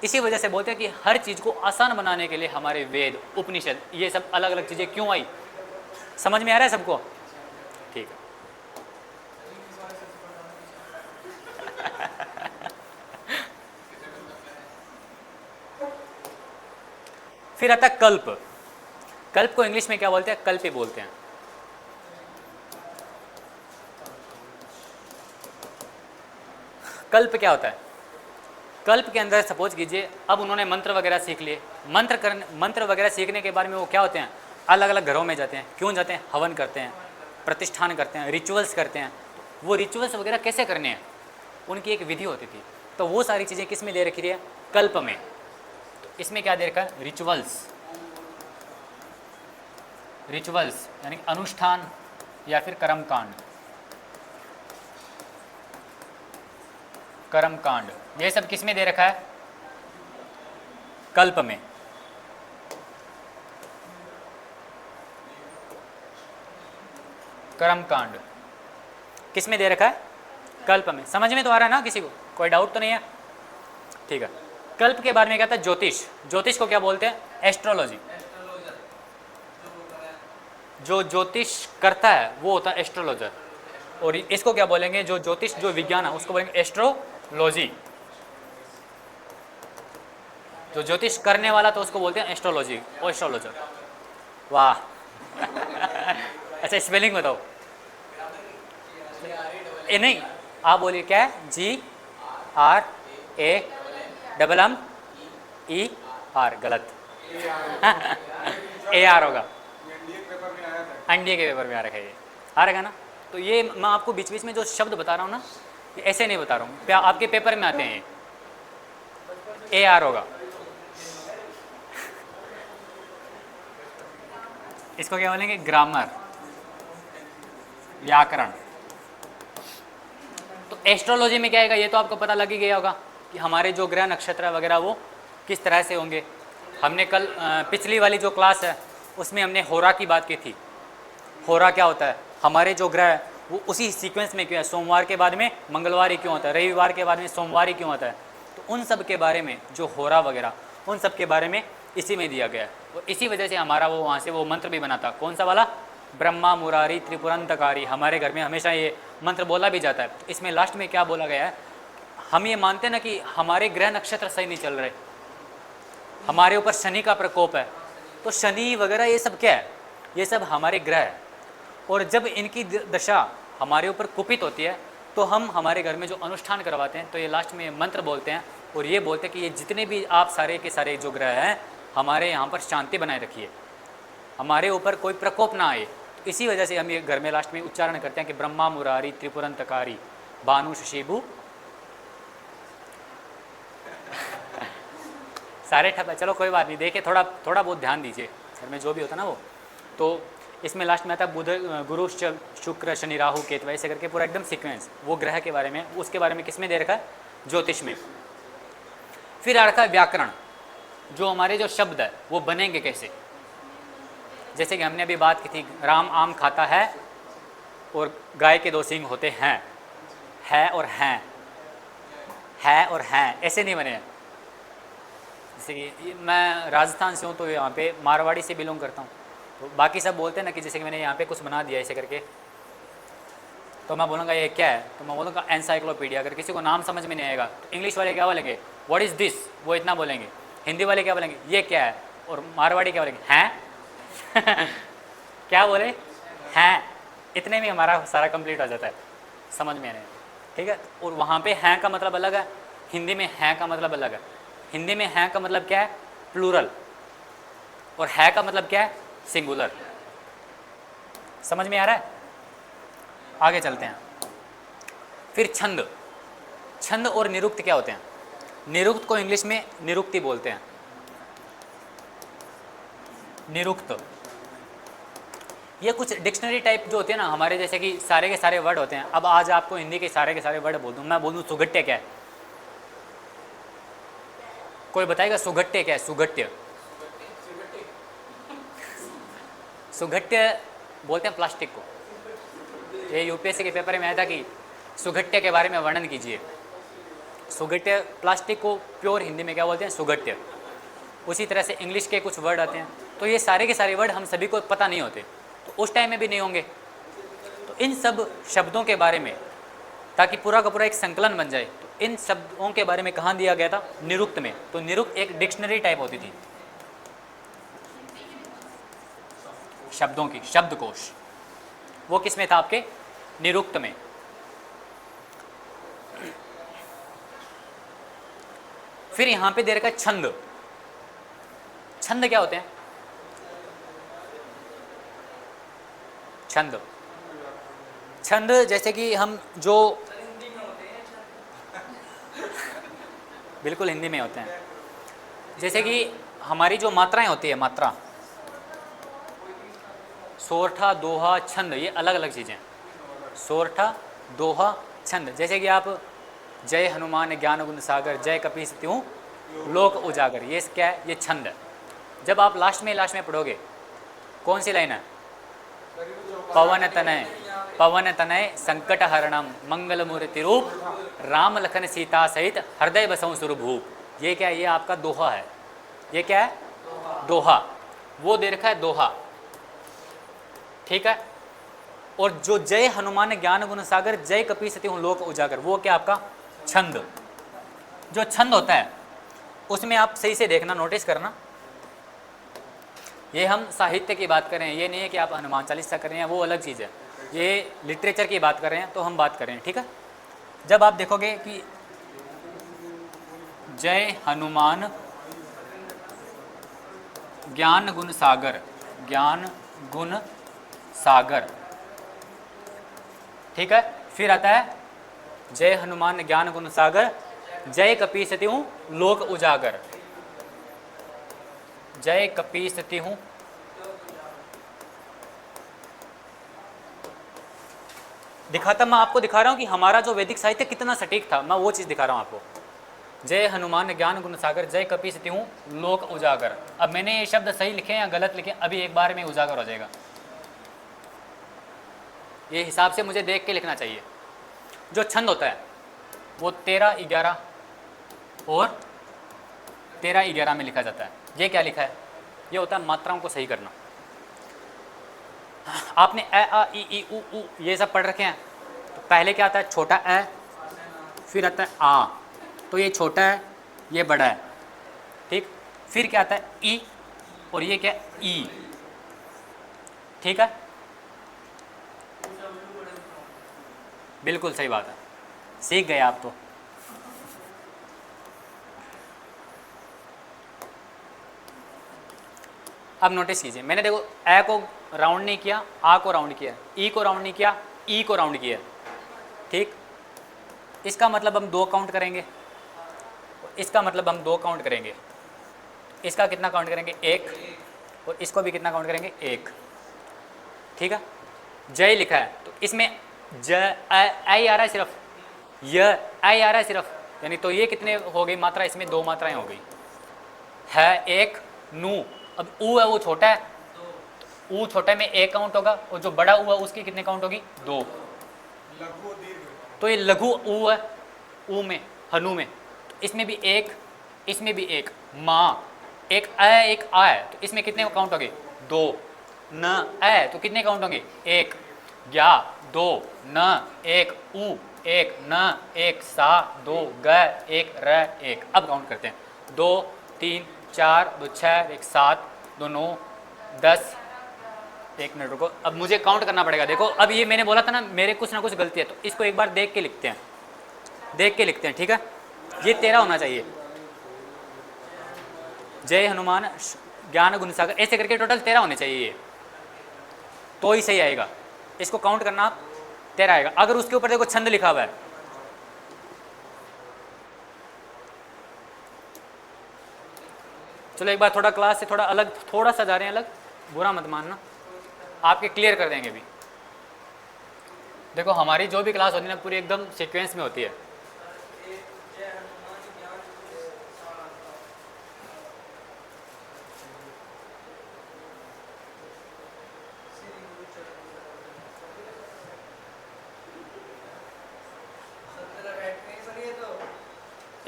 इसी वजह से बोलते हैं कि हर चीज़ को आसान बनाने के लिए हमारे वेद, उपनिषद, ये सब अलग अलग चीज़ें क्यों आई। समझ में आ रहा है सबको, ठीक है। फिर आता कल्प। कल्प को इंग्लिश में क्या बोलते हैं, कल्प ही बोलते हैं। कल्प क्या होता है, कल्प के अंदर सपोज कीजिए अब उन्होंने मंत्र वगैरह सीख लिए, मंत्र वगैरह सीखने के बाद में वो क्या होते हैं, अलग अलग घरों में जाते हैं। क्यों जाते हैं, हवन करते हैं, प्रतिष्ठान करते हैं, रिचुअल्स करते हैं। वो रिचुअल्स वगैरह कैसे करने हैं, उनकी एक विधि होती थी। तो वो सारी चीज़ें किस में दे रखी है, कल्प में। तो इसमें क्या दे रखा है, रिचुअल्स। रिचुअल्स यानी अनुष्ठान या फिर कर्मकांड, कर्मकांड, ये सब किस में दे रखा है, कल्प में। कर्मकांड किस में दे रखा है, कल्प में। समझ में तो आ रहा है ना किसी को, कोई डाउट तो नहीं है, ठीक है। कल्प के बारे में क्या था, ज्योतिष। ज्योतिष को क्या बोलते हैं, एस्ट्रोलॉजी। जो ज्योतिष करता है वो होता है एस्ट्रोलॉजर। और इसको क्या बोलेंगे, जो ज्योतिष, जो विज्ञान है उसको बोलेंगे एस्ट्रोलॉजी। जो ज्योतिष करने वाला तो उसको बोलते हैं एस्ट्रोलॉजी, एस्ट्रोलॉजर। वाह अच्छा स्पेलिंग बताओ। ए नहीं, आप बोलिए क्या है, GRAMMER, गलत AR होगा, एनडीए के पेपर में आ रखा है, ये आ रहेगा ना। तो ये मैं आपको बीच बीच में जो शब्द बता रहा हूँ ना, ये ऐसे नहीं बता रहा हूँ, आपके पेपर में आते हैं, ये AR होगा। इसको क्या बोलेंगे, ग्रामर, व्याकरण। तो एस्ट्रोलॉजी में क्या आएगा, ये तो आपको पता लग ही गया होगा कि हमारे जो ग्रह नक्षत्र वगैरह वो किस तरह से होंगे। हमने कल पिछली वाली जो क्लास है उसमें हमने होरा की बात की थी। होरा क्या होता है, हमारे जो ग्रह है वो उसी सीक्वेंस में क्यों है, सोमवार के बाद में मंगलवार ही क्यों होता है, रविवार के बाद में सोमवार ही क्यों होता है। तो उन सब के बारे में जो होरा वगैरह, उन सब के बारे में इसी में दिया गया है। और इसी वजह से हमारा वो वहाँ से वो मंत्र भी बना था, कौन सा वाला, ब्रह्मा मुरारी त्रिपुरंतकारी। हमारे घर में हमेशा ये मंत्र बोला भी जाता है। तो इसमें लास्ट में क्या बोला गया है, हम ये मानते हैं ना कि हमारे ग्रह नक्षत्र सही नहीं चल रहे, हमारे ऊपर शनि का प्रकोप है। तो शनि वगैरह ये सब क्या है, ये सब हमारे ग्रह है। और जब इनकी दशा हमारे ऊपर कुपित होती है तो हम हमारे घर में जो अनुष्ठान करवाते हैं तो ये लास्ट में मंत्र बोलते हैं और ये बोलते हैं कि ये जितने भी आप सारे के सारे जो ग्रह हैं हमारे यहाँ पर शांति बनाए रखिए, हमारे ऊपर कोई प्रकोप ना आए। तो इसी वजह से हम ये घर में लास्ट में उच्चारण करते हैं कि ब्रह्मा मुरारी त्रिपुरंतकारी भानु शशिभु सारे ठप है। चलो कोई बात नहीं, देखिए थोड़ा थोड़ा बहुत ध्यान दीजिए घर में जो भी होता है ना वो। तो इसमें लास्ट में आता है बुध, गुरु, शुक्र, शनि, राहु, केतु, ऐसे करके पूरा एकदम सीक्वेंस वो ग्रह के बारे में, उसके बारे में किस में दे रखा है, ज्योतिष में। फिर आ रखा है व्याकरण, जो हमारे जो शब्द है वो बनेंगे कैसे। जैसे कि हमने अभी बात की थी, राम आम खाता है और गाय के 2 सींग होते हैं, है और हैं, है और हैं ऐसे नहीं बने हैं। जैसे कि मैं राजस्थान से हूँ तो यहाँ पे मारवाड़ी से बिलोंग करता हूँ, तो बाकी सब बोलते हैं ना कि जैसे कि मैंने यहाँ पे कुछ बना दिया ऐसे करके, तो मैं बोलूँगा ये क्या है, तो मैं बोलूँगा एनसाइक्लोपीडिया। अगर किसी को नाम समझ में नहीं आएगा तो इंग्लिश वाले क्या बोलेंगे, व्हाट इज़ दिस, वो इतना बोलेंगे। हिंदी वाले क्या बोलेंगे, ये क्या है, और मारवाड़ी क्या बोलेंगे, हैं क्या बोले, हैं। इतने में हमारा सारा कंप्लीट हो जाता है, समझ में नहीं, ठीक है। और वहाँ पे हैं का मतलब अलग है, हिंदी में हैं का मतलब अलग है। हिंदी में हैं का मतलब क्या है, प्लूरल, और है का मतलब क्या है, सिंगुलर। समझ में आ रहा है, आगे चलते हैं। फिर छंद, छंद और निरुक्त क्या होते हैं। निरुक्त को इंग्लिश में निरुक्ति बोलते हैं निरुक्त। ये कुछ डिक्शनरी टाइप जो होते हैं ना हमारे, जैसे कि सारे के सारे वर्ड होते हैं। अब आज आपको हिंदी के सारे वर्ड बोल दूँ, मैं बोल दूँ सुगट्य क्या है, कोई बताएगा सुगट्य क्या है? सुगट्य, सुगट्य बोलते हैं प्लास्टिक को। ये यूपीएससी के पेपर में आया था कि सुगट्य के बारे में वर्णन कीजिए। सुगट्य, प्लास्टिक को प्योर हिंदी में क्या बोलते हैं? सुगट्य। उसी तरह से इंग्लिश के कुछ वर्ड आते हैं, तो ये सारे के सारे वर्ड हम सभी को पता नहीं होते, तो उस टाइम में भी नहीं होंगे। तो इन सब शब्दों के बारे में, ताकि पूरा का पूरा एक संकलन बन जाए, तो इन शब्दों के बारे में कहाँ दिया गया था? निरुक्त में। तो निरुक्त एक डिक्शनरी टाइप होती थी शब्दों की, शब्दकोश। वो किस में था? आपके निरुक्त में। फिर यहां पे दे रखा है छंद। छंद क्या होते हैं? छंद, छंद जैसे कि हम जो बिल्कुल हिंदी में होते हैं, जैसे कि हमारी जो मात्राएं होती है, मात्रा, सोरठा, दोहा, छंद, ये अलग अलग चीज़ें। सोरठा, दोहा, छंद। जैसे कि आप जय हनुमान ज्ञान गुण सागर, जय कपीस तिहु लोक उजागर, ये क्या है? ये छंद है। जब आप लास्ट में पढ़ोगे, कौन सी लाइन है? पवन तनय संकट हरणम मंगल मूर्ति रूप राम लखन सीता सहित हृदय बसऊं सुरभूप। ये क्या है? ये आपका दोहा है। ये क्या है? दोहा। वो दे रखा है दोहा, ठीक है। और जो जय हनुमान ज्ञान गुण सागर, जय कपीस तिहु लोक उजागर, वो क्या आपका? छंद। जो छंद होता है उसमें आप सही से देखना, नोटिस करना, ये हम साहित्य की बात कर रहे हैं, ये नहीं है कि आप हनुमान चालीसा कर रहे हैं, वो अलग चीज़ है। ये लिटरेचर की बात कर रहे हैं, तो हम बात कर रहे हैं, ठीक है। जब आप देखोगे कि जय हनुमान ज्ञान गुण सागर, ज्ञान गुण सागर, ठीक है। फिर आता है जय हनुमान ज्ञान गुण सागर, जय कपीस तिहु लोक उजागर, जय कपीस तिहु। दिखाता, मैं आपको दिखा रहा हूं कि हमारा जो वैदिक साहित्य कितना सटीक था, मैं वो चीज़ दिखा रहा हूं आपको। जय हनुमान ज्ञान गुण सागर, जय कपीस तिहु लोक उजागर। अब मैंने ये शब्द सही लिखे या गलत लिखे, अभी एक बार में उजागर हो जाएगा। ये हिसाब से मुझे देख के लिखना चाहिए। जो छंद होता है वो 13, 11 और 13, 11 में लिखा जाता है। ये क्या लिखा है? ये होता है मात्राओं को सही करना। आपने ए आ ई ई उ ऊ ये सब पढ़ रखे हैं, तो पहले क्या आता है? छोटा ए, फिर आता है आ, तो ये छोटा है, ये बड़ा है, ठीक। फिर क्या आता है? ई, और ये क्या? ई, ठीक है। बिल्कुल सही बात है, सीख गए आप तो। अब नोटिस कीजिए, मैंने देखो ए को राउंड नहीं किया, आ को राउंड किया, ई को राउंड नहीं किया, ई को राउंड किया, ठीक। इसका मतलब हम 2 काउंट करेंगे, इसका मतलब हम 2 काउंट करेंगे, इसका कितना काउंट करेंगे? 1, और इसको भी कितना काउंट करेंगे? 1, ठीक है। जय लिखा है तो इसमें जय आई आ रहा है सिर्फ, य आई आ रहा है सिर्फ, यानी तो ये कितने हो गई मात्रा? इसमें 2 मात्राएं हो गई है, 1 नू। अब ऊ है वो छोटा है, ऊ छोटे में 1 काउंट होगा, और जो बड़ा ऊ है उसकी कितने काउंट होगी? 2। तो ये लघु ऊ है, ऊ में, हनु में, तो इसमें भी 1, इसमें भी 1, माँ, एक अ एक आ है, तो इसमें कितने काउंट होंगे? 2। न अ तो कितने काउंट होंगे? 1, या 2, न 1, ऊ 1, न 1, सा 2, ग 1, र 1। अब काउंट करते हैं, 2 3 4 2 6 1 7 2 9 10। 1 मिनट रुको, अब मुझे काउंट करना पड़ेगा। देखो अब ये मैंने बोला था ना, मेरे कुछ ना कुछ गलती है, तो इसको एक बार देख के लिखते हैं, देख के लिखते हैं, ठीक है। ये 13 होना चाहिए। जय हनुमान ज्ञान गुण सागर, ऐसे करके टोटल 13 होने चाहिए, ये तो ही सही आएगा। इसको काउंट करना आप, 13 आएगा। अगर उसके ऊपर देखो छंद लिखा हुआ है, चलो एक बार थोड़ा क्लास से थोड़ा अलग, थोड़ा सा जा रहे हैं अलग। बुरा मत मानना, आपके क्लियर कर देंगे भी। देखो हमारी जो भी क्लास होती है ना पूरी एकदम सीक्वेंस में होती है।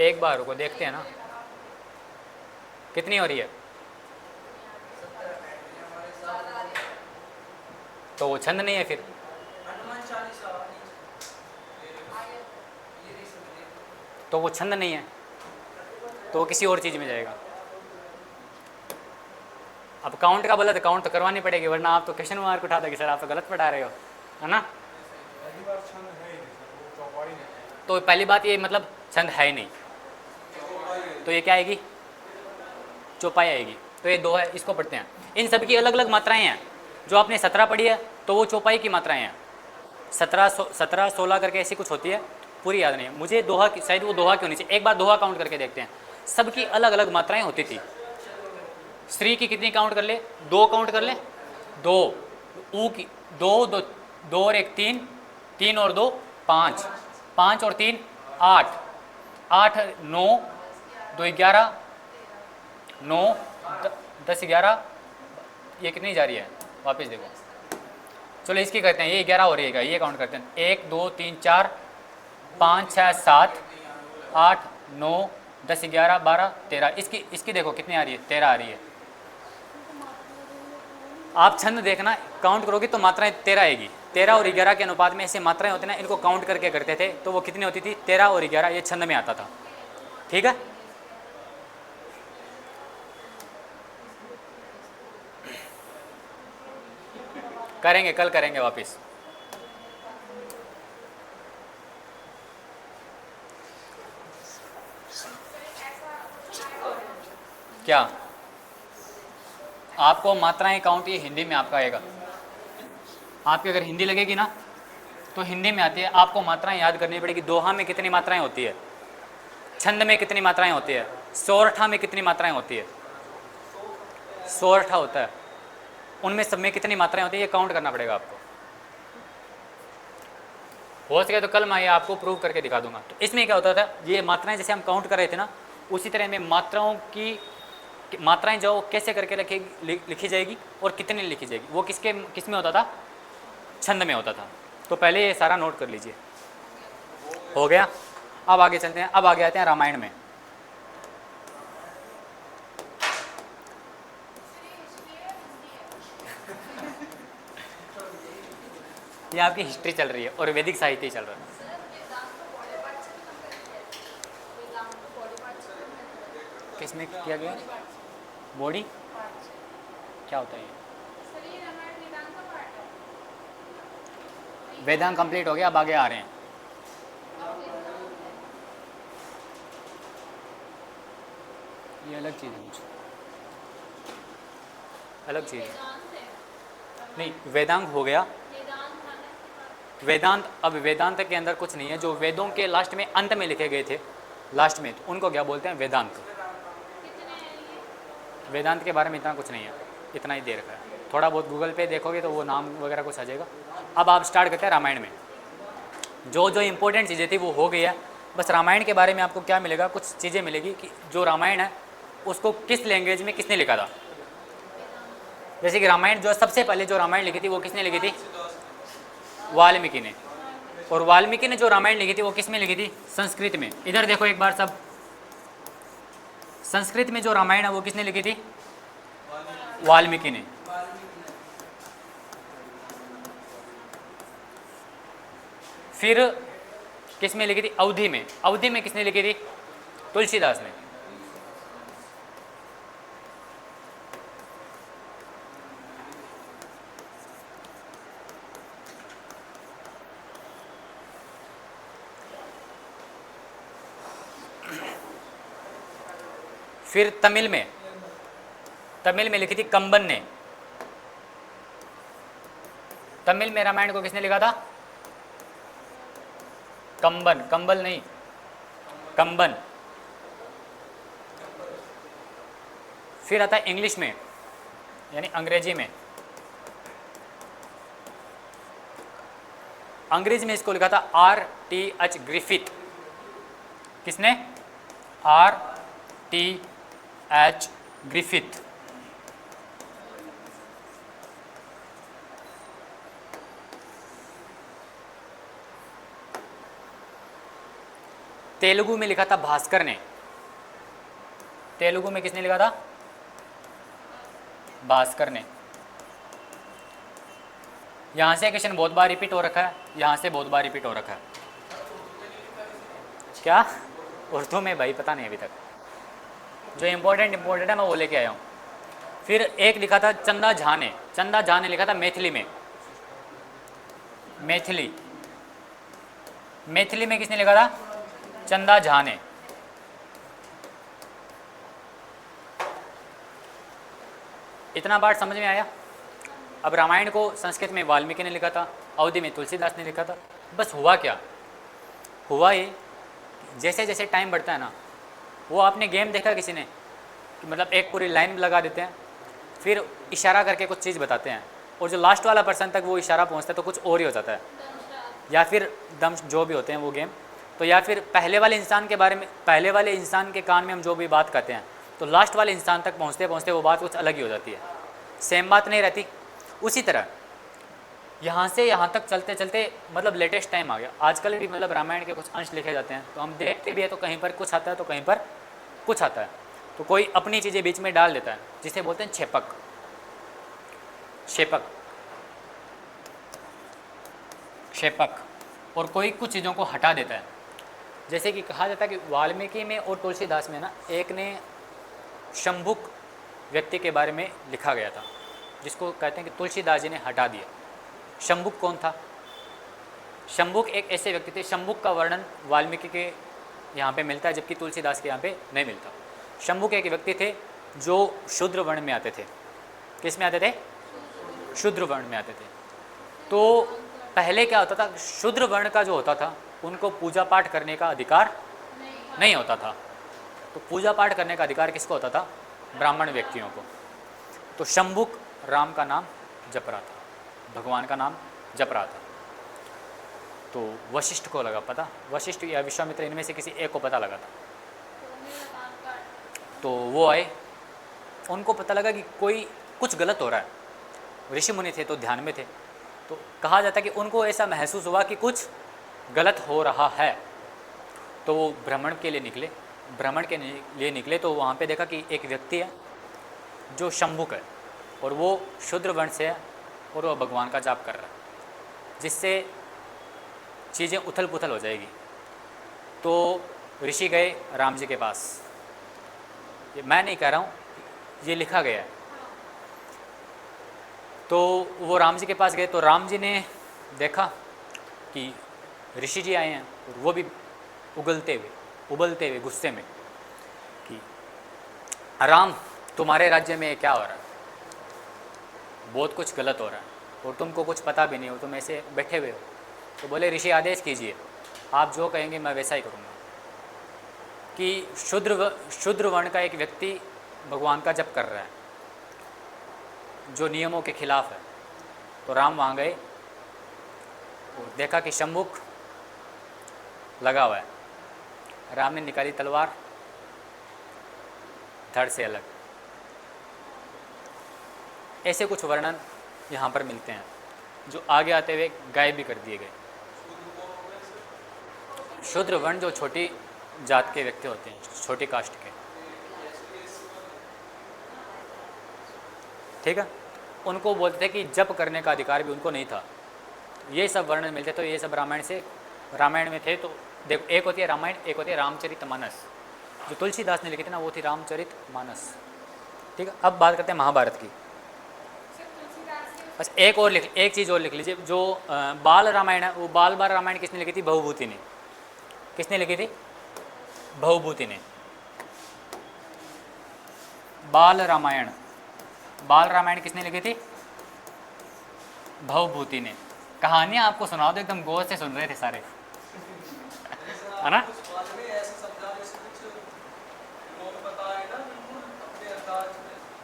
एक बार रुको देखते हैं ना कितनी हो रही है, तो वो छंद नहीं है फिर। तो वो छंद नहीं है तो वो किसी और चीज़ में जाएगा। अब काउंट का बोला तो काउंट तो करवानी पड़ेगी, वरना आप तो क्वेश्चन मार्क उठा दोगे सर, आप तो गलत पढ़ा रहे हो, है ना। तो पहली बात ये मतलब छंद है ही नहीं, तो ये क्या आएगी, चौपाई आएगी। तो ये दो है, इसको पढ़ते हैं। इन सब की अलग अलग मात्राएं हैं। जो आपने 17 पढ़ी है तो वो चौपाई की मात्राएं हैं। 17 16 करके ऐसी कुछ होती है, पूरी याद नहीं है मुझे। दोहा की शायद वो दोहा की होनी चाहिए, एक बार दोहा काउंट करके देखते हैं। सबकी अलग अलग मात्राएं होती थी। श्री की कितनी काउंट कर ले, 2 काउंट कर ले, 2। ऊ की 2 2 2 और 1 3, 3 और 2 5, 5 और 3 8, 8 9 2 11 9 10 11, ये कितनी जा रही है वापस देखो। चलो इसकी करते हैं, ये 11 हो रही है, ये काउंट करते हैं। 1 2 3 4 5 6 7 8 9 10 11 12 13, इसकी देखो कितनी आ रही है, 13 आ रही है। आप छंद देखना, काउंट करोगे तो मात्राएं 13 आएगी। 13 और 11 के अनुपात में ऐसे मात्राएं होती ना, इनको काउंट करके करते थे तो वो कितनी होती थी, 13 और 11, ये छंद में आता था। ठीक है, करेंगे कल करेंगे वापस। क्या आपको मात्राएं काउंट ये हिंदी में आपका आएगा। आपकी अगर हिंदी लगेगी ना तो हिंदी में आती है, आपको मात्राएं याद करनी पड़ेगी। दोहा में कितनी मात्राएं होती है, छंद में कितनी मात्राएं होती है, सोरठा में कितनी मात्राएं होती है, सोरठा होता है, उनमें सब में कितनी मात्राएं होती है, ये काउंट करना पड़ेगा आपको। हो सके तो कल मैं ये आपको प्रूव करके दिखा दूंगा। तो इसमें क्या होता था, ये मात्राएं जैसे हम काउंट कर रहे थे ना, उसी तरह में मात्राओं की मात्राएं जो कैसे करके लिखी जाएगी और कितनी लिखी जाएगी, वो किस में होता था, छंद में होता था। तो पहले ये सारा नोट कर लीजिए। हो गया, अब आगे चलते हैं। अब आगे आते हैं रामायण में। ये आपकी हिस्ट्री चल रही है और वैदिक साहित्य चल रहा है। किसमें किया गया, बॉडी क्या होता है ये, वेदांत कंप्लीट हो गया। अब आगे आ रहे हैं। ये अलग चीज़ है, कुछ अलग चीज़ है। नहीं, वेदांग हो गया वेदांत। अब वेदांत के अंदर कुछ नहीं है, जो वेदों के लास्ट में अंत में लिखे गए थे लास्ट में, तो उनको क्या बोलते हैं, वेदांत। वेदांत के बारे में इतना कुछ नहीं है, इतना ही दे रखा है। थोड़ा बहुत गूगल पे देखोगे तो वो नाम वगैरह कुछ आ जाएगा। अब आप स्टार्ट करते हैं रामायण में। जो जो इम्पोर्टेंट चीज़ें थी वो हो गई है। बस रामायण के बारे में आपको क्या मिलेगा, कुछ चीज़ें मिलेगी कि जो रामायण है उसको किस लैंग्वेज में किसने लिखा था। जैसे कि रामायण जो सबसे पहले जो रामायण लिखी थी वो किसने लिखी थी, वाल्मीकि ने। और वाल्मीकि ने जो रामायण लिखी थी वो किस में लिखी थी, संस्कृत में। इधर देखो एक बार सब, संस्कृत में जो रामायण है वो किसने लिखी थी, वाल्मीकि ने। फिर किस में लिखी थी, अवधी में। अवधी में किसने लिखी थी, तुलसीदास ने। फिर तमिल में लिखी थी कंबन ने। तमिल में रामायण को किसने लिखा था, कंबन, कंबल नहीं, कंबन। फिर आता है इंग्लिश में, यानी अंग्रेजी में, अंग्रेजी में इसको लिखा था R.T.H. ग्रिफिथ। किसने? R.T.H. ग्रिफिथ। तेलुगु में लिखा था भास्कर ने। तेलुगु में किसने लिखा था? भास्कर ने। यहां से क्वेश्चन बहुत बार रिपीट हो रखा है, यहां से बहुत बार रिपीट हो रखा है। क्या उर्दू में? भाई पता नहीं अभी तक, जो इम्पोर्टेंट है मैं वो लेके आया हूँ। फिर एक लिखा था चंदा झा ने, चंदा झा ने लिखा था मैथिली में। मैथिली, मैथिली में किसने लिखा था? चंदा झा ने। इतना पाठ समझ में आया? अब रामायण को संस्कृत में वाल्मीकि ने लिखा था, अवधी में तुलसीदास ने लिखा था। बस हुआ क्या? हुआ ये, जैसे जैसे टाइम बढ़ता है ना, वो आपने गेम देखा किसी ने कि मतलब एक पूरी लाइन लगा देते हैं, फिर इशारा करके कुछ चीज़ बताते हैं, और जो लास्ट वाला पर्सन तक वो इशारा पहुंचता है तो कुछ और ही हो जाता है, या फिर दम जो भी होते हैं वो गेम, तो या फिर पहले वाले इंसान के बारे में, पहले वाले इंसान के कान में हम जो भी बात करते हैं तो लास्ट वाले इंसान तक पहुँचते पहुँचते वो बात कुछ अलग ही हो जाती है, सेम बात नहीं रहती। उसी तरह यहाँ से यहाँ तक चलते चलते मतलब लेटेस्ट टाइम आ गया, आजकल भी मतलब रामायण के कुछ अंश लिखे जाते हैं तो हम देखते भी है तो कहीं पर कुछ आता है तो कहीं पर कुछ आता है, तो कोई अपनी चीज़ें बीच में डाल देता है जिसे बोलते हैं छेपक, शेपक, क्षेपक, और कोई कुछ चीज़ों को हटा देता है। जैसे कि कहा जाता है कि वाल्मीकि में और तुलसीदास में ना, एक ने शंभुक व्यक्ति के बारे में लिखा गया था जिसको कहते हैं कि तुलसीदास जी ने हटा दिया। शंभुक कौन था? शंभुक एक ऐसे व्यक्ति थे, शंभुक का वर्णन वाल्मीकि के यहाँ पे मिलता है जबकि तुलसीदास के यहाँ पे नहीं मिलता। शंभुक एक व्यक्ति थे जो शूद्र वर्ण में आते थे। किस में आते थे? शूद्र वर्ण में आते थे। तो पहले क्या होता था, शूद्र वर्ण का जो होता था उनको पूजा पाठ करने का अधिकार नहीं होता था। तो पूजा पाठ करने का अधिकार किसको होता था? ब्राह्मण व्यक्तियों को। तो शंभुक राम का नाम जप रहा था, भगवान का नाम जप रहा था। तो वशिष्ठ को लगा पता, वशिष्ठ या विश्वामित्र इनमें से किसी एक को पता लगा था। तो वो आए, उनको पता लगा कि कोई कुछ गलत हो रहा है। ऋषि मुनि थे तो ध्यान में थे, तो कहा जाता है कि उनको ऐसा महसूस हुआ कि कुछ गलत हो रहा है। तो वो भ्रमण के लिए निकले, भ्रमण के लिए निकले तो वहाँ पे देखा कि एक व्यक्ति है जो शंभुक है और वो शूद्र वर्ण से है और वो भगवान का जाप कर रहा है, जिससे चीज़ें उथल पुथल हो जाएगी। तो ऋषि गए राम जी के पास, ये मैं नहीं कह रहा हूँ, ये लिखा गया है। तो वो राम जी के पास गए तो राम जी ने देखा कि ऋषि जी आए हैं और वो भी उबलते हुए गुस्से में कि राम तुम्हारे राज्य में क्या हो रहा है, बहुत कुछ गलत हो रहा है और तुमको कुछ पता भी नहीं हो, तुम ऐसे बैठे हुए हो। तो बोले ऋषि आदेश कीजिए, आप जो कहेंगे मैं वैसा ही करूँगा। कि शूद्र वर्ण का एक व्यक्ति भगवान का जप कर रहा है जो नियमों के खिलाफ है। तो राम वहाँ गए और देखा कि शंभुक लगा हुआ है। राम ने निकाली तलवार, धड़ से अलग। ऐसे कुछ वर्णन यहाँ पर मिलते हैं जो आगे आते हुए गायब भी कर दिए गए। शूद्र वर्ण जो छोटी जात के व्यक्ति होते हैं, छोटी कास्ट के, ठीक है, उनको बोलते थे कि जप करने का अधिकार भी उनको नहीं था। ये सब वर्णन मिलते, तो ये सब रामायण में थे। तो देखो, एक होती है रामायण, एक होती है रामचरितमानस। जो तुलसीदास ने लिखी थी ना वो थी रामचरितमानस, ठीक है। अब बात करते हैं महाभारत की। बस एक चीज़ और लिख लीजिए, जो बाल रामायण है वो बाल रामायण किसने लिखी थी? भवभूति ने। किसने लिखी थी? भवभूति ने। बाल रामायण किसने लिखी थी? भवभूति ने। कहानियां आपको सुनाओ तो एकदम गौर से सुन रहे थे सारे, है ना?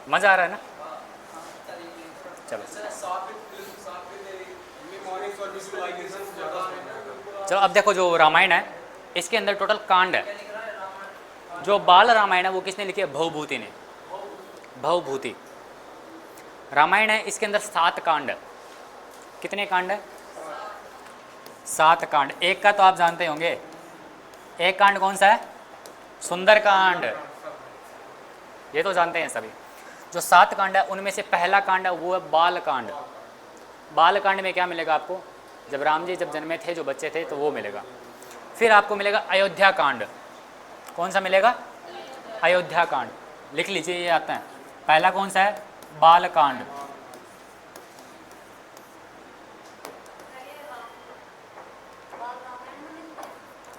मजा आ रहा है ना? चलो चलो अब देखो, जो रामायण है इसके अंदर टोटल कांड है। जो बाल रामायण है वो किसने लिखी है? भवभूति ने। भवभूति रामायण है, इसके अंदर 7 कांड है। कितने कांड है? 7 कांड। एक का तो आप जानते होंगे, एक कांड कौन सा है? सुंदर कांड। ये तो जानते हैं सभी। जो 7 कांड है उनमें से पहला कांड है वो है बाल कांड। बाल कांड में क्या मिलेगा आपको? जब राम जी जब जन्मे थे, जो बच्चे थे, तो वो मिलेगा। फिर आपको मिलेगा अयोध्या कांड। कौन सा मिलेगा? अयोध्या कांड। लिख लीजिए, ये आता है। पहला कौन सा है? बाल कांड।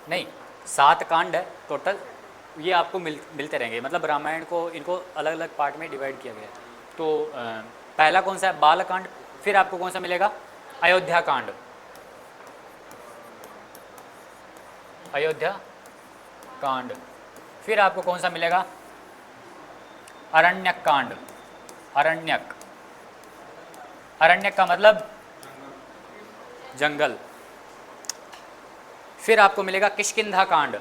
नहीं, 7 कांड है टोटल। ये आपको मिलते रहेंगे, मतलब रामायण को इनको अलग अलग पार्ट में डिवाइड किया गया है। तो पहला कौन सा है? बाल कांड। फिर आपको कौन सा मिलेगा? अयोध्या कांड। अयोध्या कांड। फिर आपको कौन सा मिलेगा? अरण्यक कांड। अरण्यक। अरण्यक का मतलब जंगल। फिर आपको मिलेगा किष्किंधा कांड।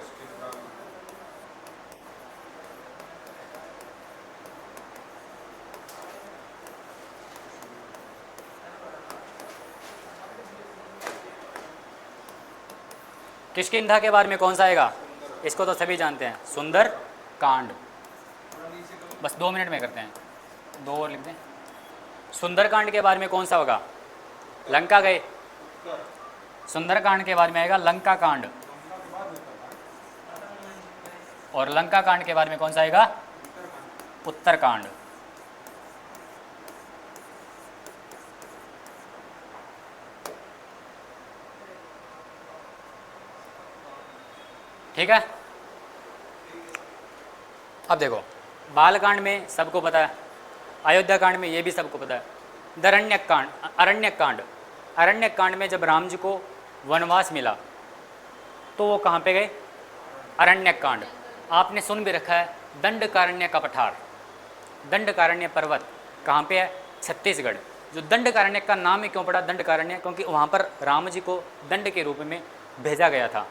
किष्किंधा के बारे में कौन सा आएगा? इसको तो सभी जानते हैं, सुंदर कांड। बस 2 मिनट में करते हैं, 2 और लिख दें। सुंदर कांड के बारे में कौन सा होगा? लंका गए। सुंदर कांड के बारे में आएगा लंका कांड। और लंका कांड के बारे में कौन सा आएगा? उत्तर कांड। ठीक है। अब देखो, बाल कांड में सबको पता है, अयोध्या कांड में ये भी सबको पता है। दरण्यक कांड, अरण्यक कांड। अरण्यक कांड में जब राम जी को वनवास मिला तो वो कहाँ पे गए? अरण्यक कांड। आपने सुन भी रखा है दंडकारण्य का पठार। दंडकारण्य पर्वत कहाँ पे है? छत्तीसगढ़। जो दंडकारण्य का नाम ही क्यों पड़ा दंडकारण्य? क्योंकि वहाँ पर राम जी को दंड के रूप में भेजा गया था।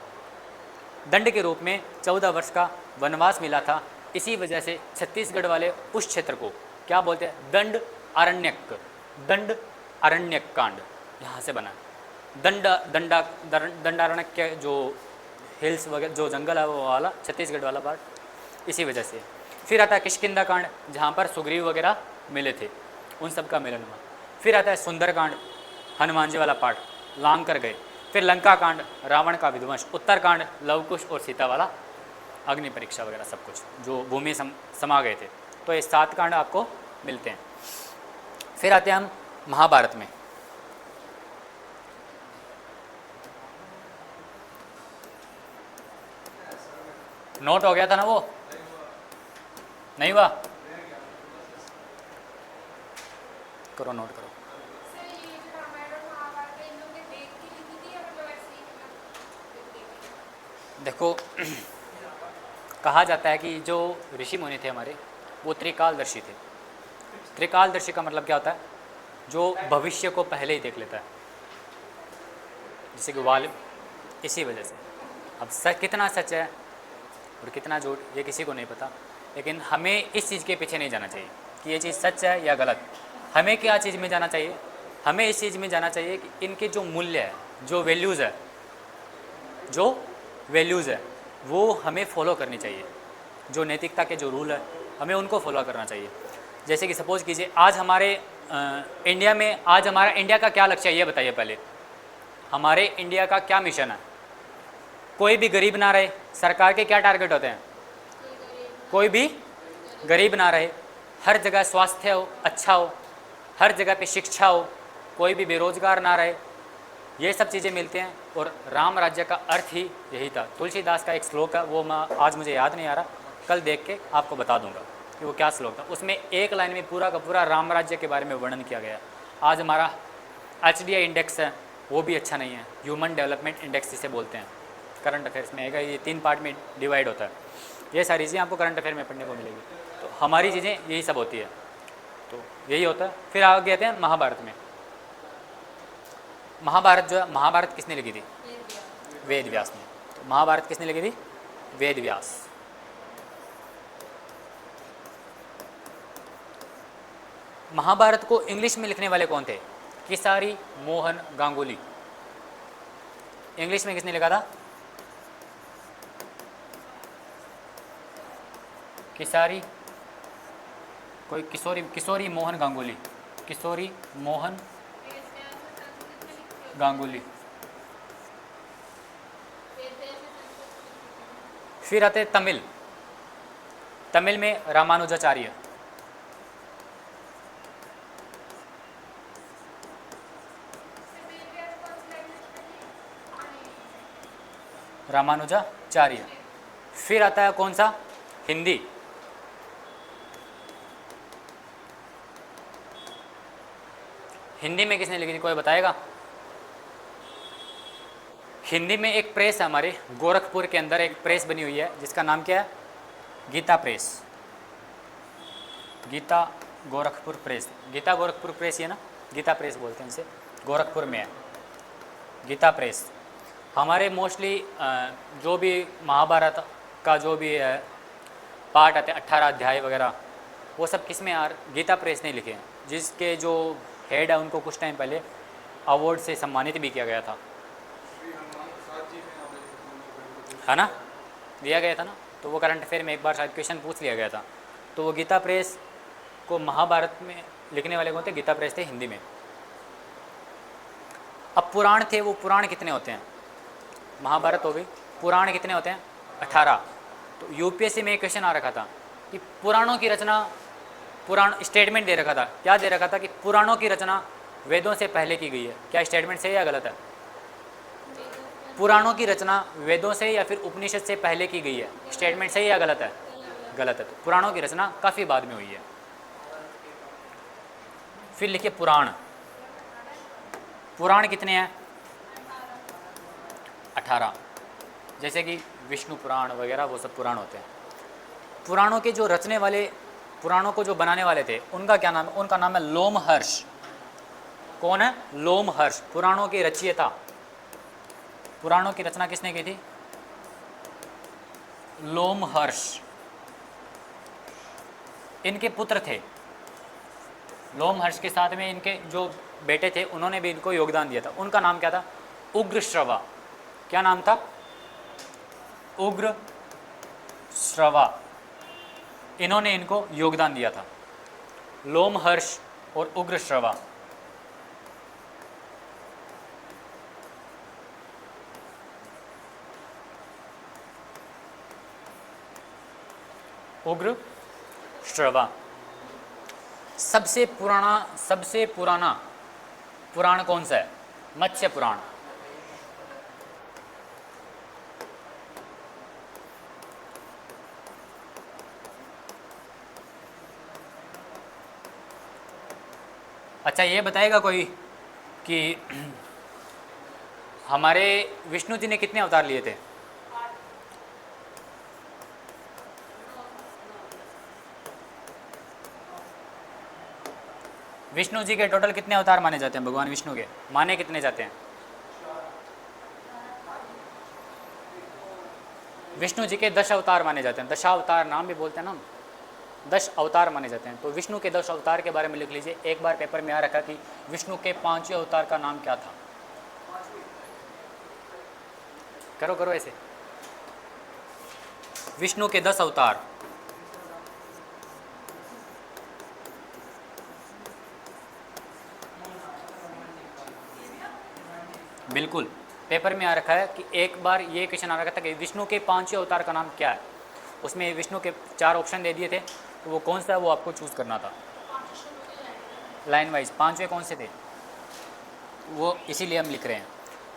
दंड के रूप में 14 वर्ष का वनवास मिला था। इसी वजह से छत्तीसगढ़ वाले उस क्षेत्र को क्या बोलते हैं? दंड अरण्यक। दंड अरण्यक कांड यहाँ से बना। दंडारण्यक के जो हिल्स वगैरह, जो जंगल है वो वाला छत्तीसगढ़ वाला पार्ट, इसी वजह से। फिर आता है किष्किंधा कांड, जहाँ पर सुग्रीव वगैरह मिले थे, उन सब का मिलन हुआ। फिर आता है सुंदर कांड, हनुमान जी वाला पार्ट, लांग कर गए। फिर लंका कांड, रावण का विध्वंस। उत्तर कांड, लवकुश और सीता वाला अग्नि परीक्षा वगैरह सब कुछ, जो भूमि समा गए थे। तो ये 7 कांड आपको मिलते हैं। फिर आते हैं हम महाभारत में। नोट हो गया था ना वो? नहीं हुआ? करो, नोट करो। देखो, कहा जाता है कि जो ऋषि मुनि थे हमारे, वो त्रिकालदर्शी थे। त्रिकालदर्शी का मतलब क्या होता है? जो भविष्य को पहले ही देख लेता है, जैसे कि वाल। इसी वजह से अब सच कितना सच है और कितना झूठ ये किसी को नहीं पता, लेकिन हमें इस चीज़ के पीछे नहीं जाना चाहिए कि ये चीज़ सच है या गलत। हमें क्या चीज़ में जाना चाहिए? हमें इस चीज़ में जाना चाहिए कि इनके जो मूल्य है, जो वैल्यूज़ है, वो हमें फॉलो करनी चाहिए। जो नैतिकता के जो रूल है, हमें उनको फॉलो करना चाहिए। जैसे कि सपोज कीजिए, आज हमारे इंडिया में, आज हमारा इंडिया का क्या लक्ष्य है ये बताइए पहले। हमारे इंडिया का क्या मिशन है? कोई भी गरीब ना रहे। सरकार के क्या टारगेट होते हैं? कोई भी गरीब ना रहे, हर जगह स्वास्थ्य हो, अच्छा हो, हर जगह पे शिक्षा हो, कोई भी बेरोजगार ना रहे। ये सब चीज़ें मिलते हैं। और राम राज्य का अर्थ ही यही था। तुलसीदास का एक श्लोक है, वो मैं आज मुझे याद नहीं आ रहा, कल देख के आपको बता दूंगा कि वो क्या श्लोक था। उसमें एक लाइन में पूरा का पूरा राम राज्य के बारे में वर्णन किया गया। आज हमारा HDI इंडेक्स है, वो भी अच्छा नहीं है। ह्यूमन डेवलपमेंट इंडेक्स जिसे बोलते हैं, करंट अफेयर्स में आएगा। ये 3 पार्ट में डिवाइड होता है। ये सारी चीज़ें आपको करंट अफेयर में पढ़ने को मिलेगी। तो हमारी चीज़ें यही सब होती है। तो यही होता है। फिर आगे आते हैं महाभारत में। महाभारत जो है, महाभारत किसने लिखी थी? वेद व्यास ने। तो महाभारत किसने लिखी थी? वेद व्यास। महाभारत को इंग्लिश में लिखने वाले कौन थे? किसारी मोहन गांगुली। इंग्लिश में किसने लिखा था? किसारी कोई किशोरी मोहन गांगुली। किशोरी मोहन गांगुली। फिर आते तमिल। तमिल में रामानुजाचार्य। रामानुजाचार्य। फिर आता है कौन सा? हिंदी। हिंदी में किसने लिखी थी, कोई बताएगा? हिंदी में एक प्रेस है हमारे गोरखपुर के अंदर, एक प्रेस बनी हुई है जिसका नाम क्या है? Gita press. Gita Gorakhpur press. Gita Gorakhpur press, ये ना गीता प्रेस बोलते हैं इसे, गोरखपुर में है गीता प्रेस। हमारे मोस्टली जो भी महाभारत का जो भी पार्ट आते हैं 18 अध्याय वगैरह, वो सब किस में यार? गीता प्रेस ने लिखे हैं, जिसके जो हेड है उनको कुछ टाइम पहले अवार्ड से सम्मानित भी किया गया था, है ना, दिया गया था ना। तो वो करंट अफेयर में एक बार शायद क्वेश्चन पूछ लिया गया था। तो वो गीता प्रेस को महाभारत में लिखने वाले कौन थे? गीता प्रेस थे हिंदी में। अब पुराण थे, वो पुराण कितने होते हैं? महाभारत हो गई, पुराण कितने होते हैं? 18। तो यूपीएससी में एक क्वेश्चन आ रखा था कि पुराणों की रचना, पुराण स्टेटमेंट दे रखा था, क्या दे रखा था कि पुराणों की रचना वेदों से पहले की गई है। क्या स्टेटमेंट सही या गलत है? पुराणों की रचना वेदों से या फिर उपनिषद से पहले की गई है। स्टेटमेंट सही या गलत है? गलत है। तो पुराणों की रचना काफ़ी बाद में हुई है। फिर लिखिए पुराण। पुराण कितने हैं? 18। जैसे कि विष्णु पुराण वगैरह, वो सब पुराण होते हैं। पुराणों के जो रचने वाले, पुराणों को जो बनाने वाले थे, उनका क्या नाम है? उनका नाम है लोमहर्ष। कौन है? लोमहर्ष। पुराणों के रचयिता। पुराणों की रचना किसने की थी? लोमहर्ष। इनके पुत्र थे। लोमहर्ष के साथ में इनके जो बेटे थे, उन्होंने भी इनको योगदान दिया था। उनका नाम क्या था? उग्रश्रवा। क्या नाम था? उग्रश्रवा। इन्होंने इनको योगदान दिया था, लोमहर्ष और उग्रश्रवा। उग्रश्रवा। सबसे पुराना पुराण कौन सा है? मत्स्य पुराण। अच्छा, ये बताएगा कोई कि हमारे विष्णु जी ने कितने अवतार लिए थे? विष्णु जी के टोटल कितने अवतार माने जाते हैं? भगवान विष्णु के माने कितने जाते हैं? विष्णु जी के 10 अवतार माने जाते हैं। दशावतार नाम भी बोलते हैं ना, 10 अवतार माने जाते हैं। तो विष्णु के 10 अवतार के बारे में लिख लीजिए। एक बार पेपर में आ रखा कि विष्णु के 5वें अवतार का नाम क्या था? करो करो ऐसे। विष्णु के 10 अवतार। बिल्कुल, पेपर में आ रखा है कि एक बार ये क्वेश्चन आ रखा था कि विष्णु के 5वें अवतार का नाम क्या है। उसमें विष्णु के 4 ऑप्शन दे दिए थे, तो वो कौन सा है वो आपको चूज़ करना था लाइन वाइज। 5वें कौन से थे वो इसीलिए हम लिख रहे हैं।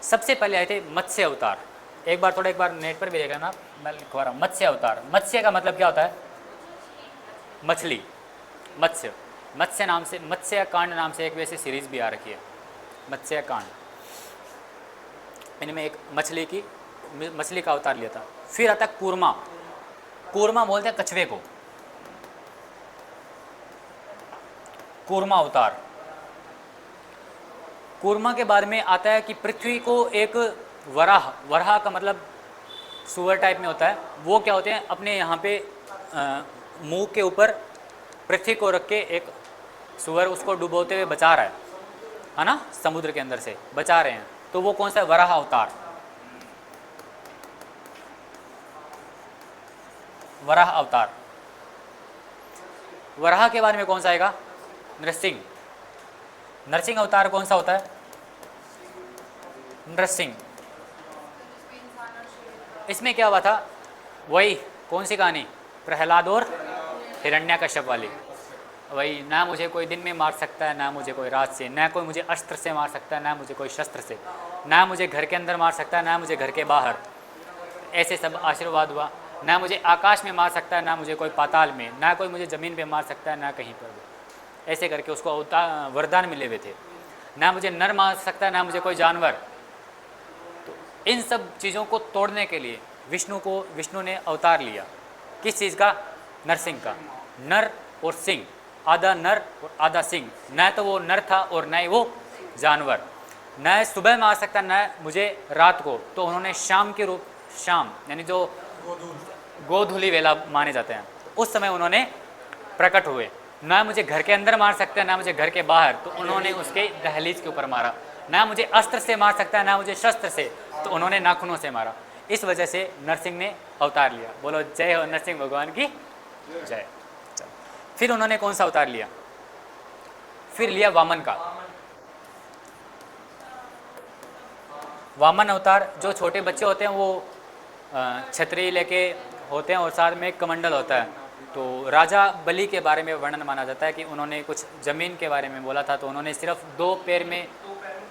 सबसे पहले आए थे मत्स्य अवतार। एक बार नेट पर भी देखा ना, मैं लिखवा रहा हूँ मत्स्य अवतार। मत्स्य का मतलब क्या होता है? मछली। मत्स्य, मत्स्य नाम से, मत्स्य कांड नाम से एक वैसे सीरीज भी आ रखी है, मत्स्य कांड। इनमें एक मछली का अवतार लिया था। फिर आता कूर्मा। कूर्मा बोलते हैं कछुए को। कूर्मा अवतार। कूर्मा के बारे में आता है कि पृथ्वी को एक वराह, वराह का मतलब सुअर टाइप में होता है, वो क्या होते हैं अपने यहाँ पे मुंह के ऊपर पृथ्वी को रख के एक सुअर उसको डुबोते हुए बचा रहा है ना, समुद्र के अंदर से बचा रहे हैं। तो वो कौन सा है? वराह अवतार। वराह अवतार। वराह के बारे में कौन सा आएगा? नरसिंह। नरसिंह अवतार कौन सा होता है? नरसिंह। इसमें क्या हुआ था? वही कौन सी कहानी? प्रहलाद और हिरण्यकश्यप वाली। वही, ना मुझे कोई दिन में मार सकता है, ना मुझे कोई रात से, ना कोई मुझे अस्त्र से मार सकता है, ना मुझे कोई शस्त्र से, ना मुझे घर के अंदर मार सकता है, ना मुझे घर के बाहर। ऐसे सब आशीर्वाद हुआ। ना मुझे आकाश में मार सकता है, ना मुझे कोई पाताल में, ना कोई मुझे ज़मीन पे मार सकता है, ना कहीं पर भी। ऐसे करके उसको वरदान मिले हुए थे। ना मुझे नर मार सकता है, ना मुझे कोई जानवर। तो इन सब चीज़ों को तोड़ने के लिए विष्णु ने अवतार लिया। किस चीज़ का? नरसिंह का। नर और सिंह, आधा नर और आधा सिंह। न तो वो नर था और न ही वो जानवर। न सुबह मार सकता, न मुझे रात को। तो उन्होंने शाम के रूप, शाम यानी जो गोधूली वेला माने जाते हैं, उस समय उन्होंने प्रकट हुए। ना मुझे घर के अंदर मार सकता है, ना मुझे घर के बाहर। तो उन्होंने उसके दहलीज के ऊपर मारा। ना मुझे अस्त्र से मार सकता है, ना मुझे शस्त्र से। तो उन्होंने नाखूनों से मारा। इस वजह से नरसिंह ने अवतार लिया। बोलो जय हो नरसिंह भगवान की जय। फिर उन्होंने कौन सा अवतार लिया? फिर लिया वामन का। वामन अवतार, जो छोटे बच्चे होते हैं वो छतरी लेके होते हैं और साथ में एक कमंडल होता है। तो राजा बलि के बारे में वर्णन माना जाता है कि उन्होंने कुछ ज़मीन के बारे में बोला था। तो उन्होंने सिर्फ 2 पैर में